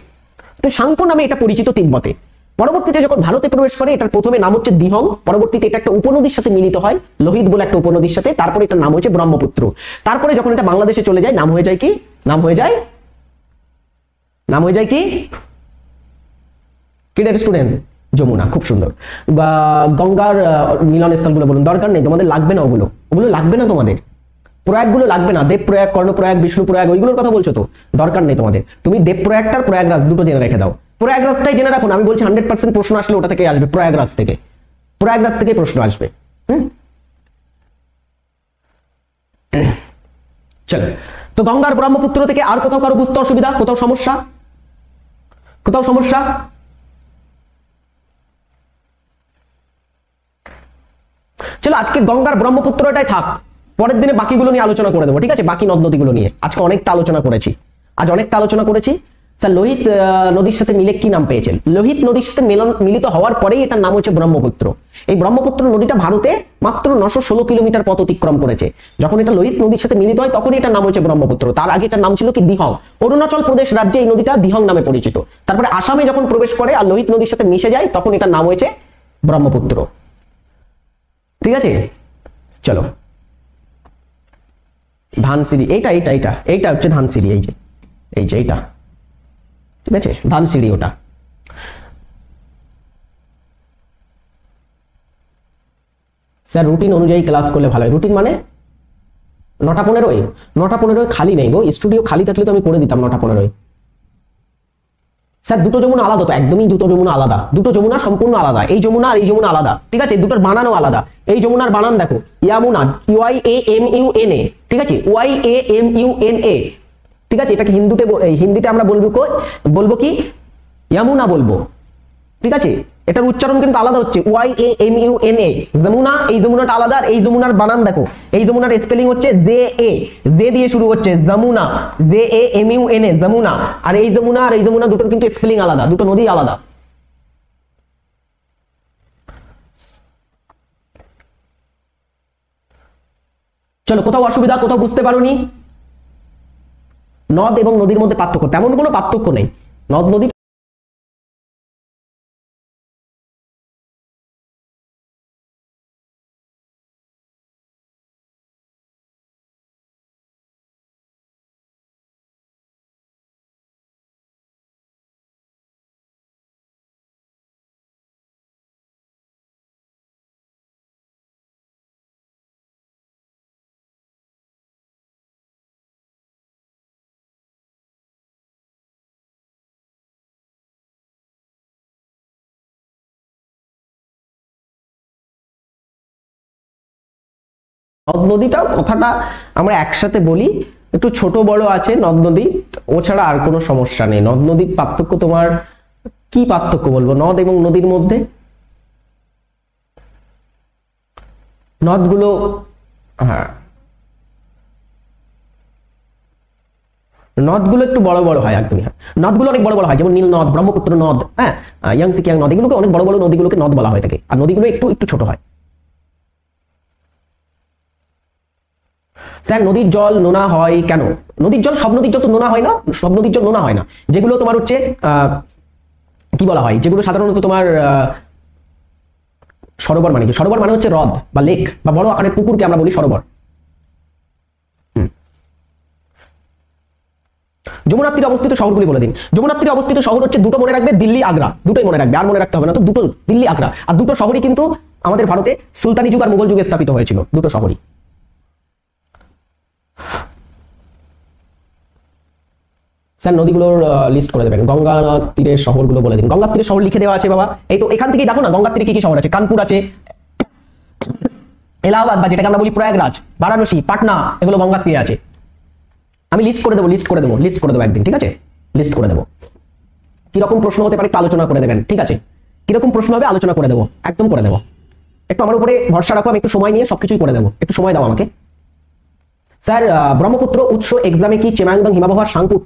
তো সাংপো নামে এটা পরিচিত তিব্বতে। পরবর্তীতে যখন ভারতে প্রবেশ করে, এটার প্রথমে নাম হচ্ছে দিহং, পরবর্তীতে এটা একটা উপনদীর সাথে মিলিত হয়, লোহিত বলে একটা উপনদীর সাথে, তারপরে এটার নাম হচ্ছে ব্রহ্মপুত্র। তারপরে যখন এটা বাংলাদেশে চলে যায়, নাম হয়ে যায় কি? নাম হয়ে যায় কি স্টুডেন্ট? যমুনা। খুব সুন্দর। গঙ্গার মিলনস্থলগুলো বলুন। দরকার নেই, তোমাদের লাগবে না ওগুলো লাগবে না তোমাদের। প্রয়াগগুলো লাগবে না, দেব প্রয়াগ, কর্ণ প্রয়াগ, বিষ্ণু প্রয়াগ, ওইগুলোর কথা বলছো তো, দরকার নেই তোমাদের। তুমি দেব প্রয়াগটার প্রয়াগরাজ দুটো জেনে রেখে দাও। প্রয়াগরাজটাই জেনে রাখুন। আমি বলছি 100% প্রশ্ন আসলে ওটা থেকে আসবে, প্রয়াগরাজ থেকে প্রশ্ন আসবে। চলো, তো গঙ্গার ব্রহ্মপুত্র থেকে আর কোথাও কারো বুঝতে অসুবিধা? কোথাও সমস্যা? চলো আজকে গঙ্গার ব্রহ্মপুত্রটাই থাক, পরের দিনে বাকিগুলো নিয়ে আলোচনা করে দেবো, ঠিক আছে? বাকি নদ নদীগুলো নিয়ে আজকে অনেকটা আলোচনা করেছি। স্যার লোহিত নদীর সাথে মিলে কি নাম পেয়েছেন? লোহিত নদীর সাথে মিলিত হওয়ার পরেই এটার নাম হচ্ছে ব্রহ্মপুত্র। এই ব্রহ্মপুত্র নদীটা ভারতে মাত্র 916 কিলোমিটার পথ অতিক্রম করেছে। যখন এটা লোহিত নদীর সাথে মিলিত হয় তখনই এটার নাম হচ্ছে ব্রহ্মপুত্র। তার আগে এটার নাম ছিল কি? দিহং। অরুণাচল প্রদেশ রাজ্যে এই নদীটা দিহং নামে পরিচিত। তারপরে আসামে যখন প্রবেশ করে আর লোহিত নদীর সাথে মিশে যায়, তখন এটার নাম হয়েছে ব্রহ্মপুত্র। ঠিক আছে, চলো। ধানসিঁড়ি, এইটা হচ্ছে ধানসিঁড়ি, এই যে এইটা, ঠিক আছে? ধানসিঁড়ি ওটা। স্যার রুটিন অনুযায়ী ক্লাস করলে ভালো হয়। রুটিন মানে 9:15 খালি নেই গো, স্টুডিও খালি থাকলে তো আমি করে দিতাম 9:15। স্যার দুটো যমুনা আলাদা, তো একদমই দুটো যমুনা আলাদা, দুটো যমুনা সম্পূর্ণ আলাদা। এই যমুনা আর এই যমুনা আলাদা, ঠিক আছে? দুটোর বানানও আলাদা। এই যমুনার বানান দেখো, ইয়ামুনা, YAMUNA, ঠিক আছে? YAMUNA, ঠিক আছে? এটাকে হিন্দিতে আমরা বলবো কি? ইয়ামুনা বলবো, ঠিক আছে? এটার উচ্চারণ কিন্তু আলাদা হচ্ছে YAMUNA। যমুনা, এই যমুনাটা আলাদা। আর এই যমুনার বানান দেখো, এই যমুনার স্পেলিং হচ্ছে জে দিয়ে শুরু হচ্ছে, যমুনা, JAMUNA, যমুনা। আর এই যমুনা দুটোর কিন্তু স্পেলিং আলাদা, দুটো নদী আলাদা। চলো, কোথাও অসুবিধা, কোথাও বুঝতে পারোনি? নদ এবং নদীর মধ্যে পার্থক্য, তেমন কোনো পার্থক্য নেই। নদ নদী নদ নদীটাও কথাটা আমরা একসাথে বলি, একটু ছোট বড় আছে নদ নদী, ও ছাড়া আর কোনো সমস্যা নেই। নদ নদীর পার্থক্য, তোমার কি পার্থক্য বলবো নদ এবং নদীর মধ্যে? নদগুলো, হ্যাঁ নদগুলো একটু বড় বড় হয় একদমই। হ্যাঁ, নদগুলো অনেক বড় বড় হয়, যেমন নীল নদ, ব্রহ্মপুত্র নদ, হ্যাঁ, ইয়াংসি কিয়াং নদ, এগুলোকে অনেক বড় বড় নদীগুলোকে নদ বলা হয়ে থাকে, আর নদীগুলো একটু একটু ছোট হয়। স্যার নদীর জল নোনা হয় কেন? নদীর জল, সব নদীর জল তো নোনা হয় না, সব নদীর জল নোনা হয় না। যেগুলো তোমার হচ্ছে কি বলা হয়, যেগুলো সাধারণত তোমার সরোবর মানে কি? সরোবর মানে হচ্ছে হ্রদ বা লেক বা বড় আকারের পুকুরকে আমরা বলি সরোবর। যমুনার তীরে অবস্থিত শহরগুলি বলে দিন। যমুনার তীরে অবস্থিত শহর হচ্ছে দুটো মনে রাখবে, দিল্লি আগ্রা, দুটোই মনে রাখবে, আর মনে রাখতে হবে না তো, দুটো দিল্লি আগ্রা। আর দুটো শহরই কিন্তু আমাদের ভারতে সুলতানি যুগ আর মুঘল যুগে স্থাপিত হয়েছিল, দুটো শহরই। স্যার নদীগুলোর লিস্ট করে দেবেন, গঙ্গা তীরের শহরগুলো বলে দিন। গঙ্গা তীরের শহর লিখে দেওয়া আছে বাবা, এই তো এখান থেকেই দেখো না গঙ্গা তীরে কি কি শহর আছে। কানপুর আছে, এলাহাবাদ বা যেটাকে আমরা বলি প্রয়াগরাজ, বারাণসী, পাটনা, এগুলো গঙ্গা তীরে আছে। আমি লিস্ট করে দেবো, লিস্ট করে দেবো, লিস্ট করে দেবো একদিন, ঠিক আছে? লিস্ট করে দেবো। কিরকম প্রশ্ন হতে পারে একটু আলোচনা করে দেবেন, ঠিক আছে? কিরকম প্রশ্ন হবে আলোচনা করে দেবো, একদম করে দেবো। একটু আমার উপরে ভরসা রাখো, আমি একটু সময় নিয়ে সবকিছুই করে দেবো, একটু সময় দাও আমাকে। স্যার ব্রহ্মপুত্র উৎস এক্সামে কি চেমাংদং হিমাবহার শাঙ্কু?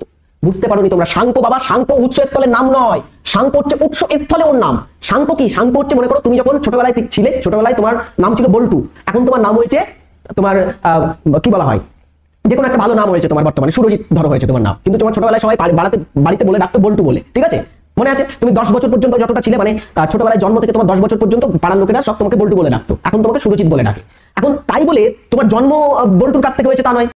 বুঝতে পারোনি তোমরা? শাঙ্কো বাবা, শাঙ্কো উৎসস্থলের নাম নয়, শাঙ্কো হচ্ছে উৎস স্থলে ওর নাম। শাঙ্কো কি? শাঙ্কো হচ্ছে, মনে করো তুমি যখন ছোটবেলায় ছিলে, ছোটবেলায় তোমার নাম ছিল বল্টু, এখন তোমার নাম হয়েছে তোমার কি বলা হয়, যে কোনো একটা ভালো নাম হয়েছে তোমার, বর্তমানে সুরজিৎ ধরো হয়েছে তোমার নাম, কিন্তু তোমার ছোটবেলায় সবাই বাড়িতে বলে ডাকতো বল্টু বলে, ঠিক আছে? মনে আছে? তুমি 10 বছর পর্যন্ত যতটা ছিলে, মানে ছোটবেলায় জন্ম থেকে তোমার 10 বছর পর্যন্ত পাড়ার লোকেরা সব তোমাকে বল্টু বলে ডাকতো, এখন তোমাকে সুরজিৎ বলে ডাকে। এখন তাই বলে তোমার জন্ম বল্টুর কাছ থেকে হয়েছে তা নয়।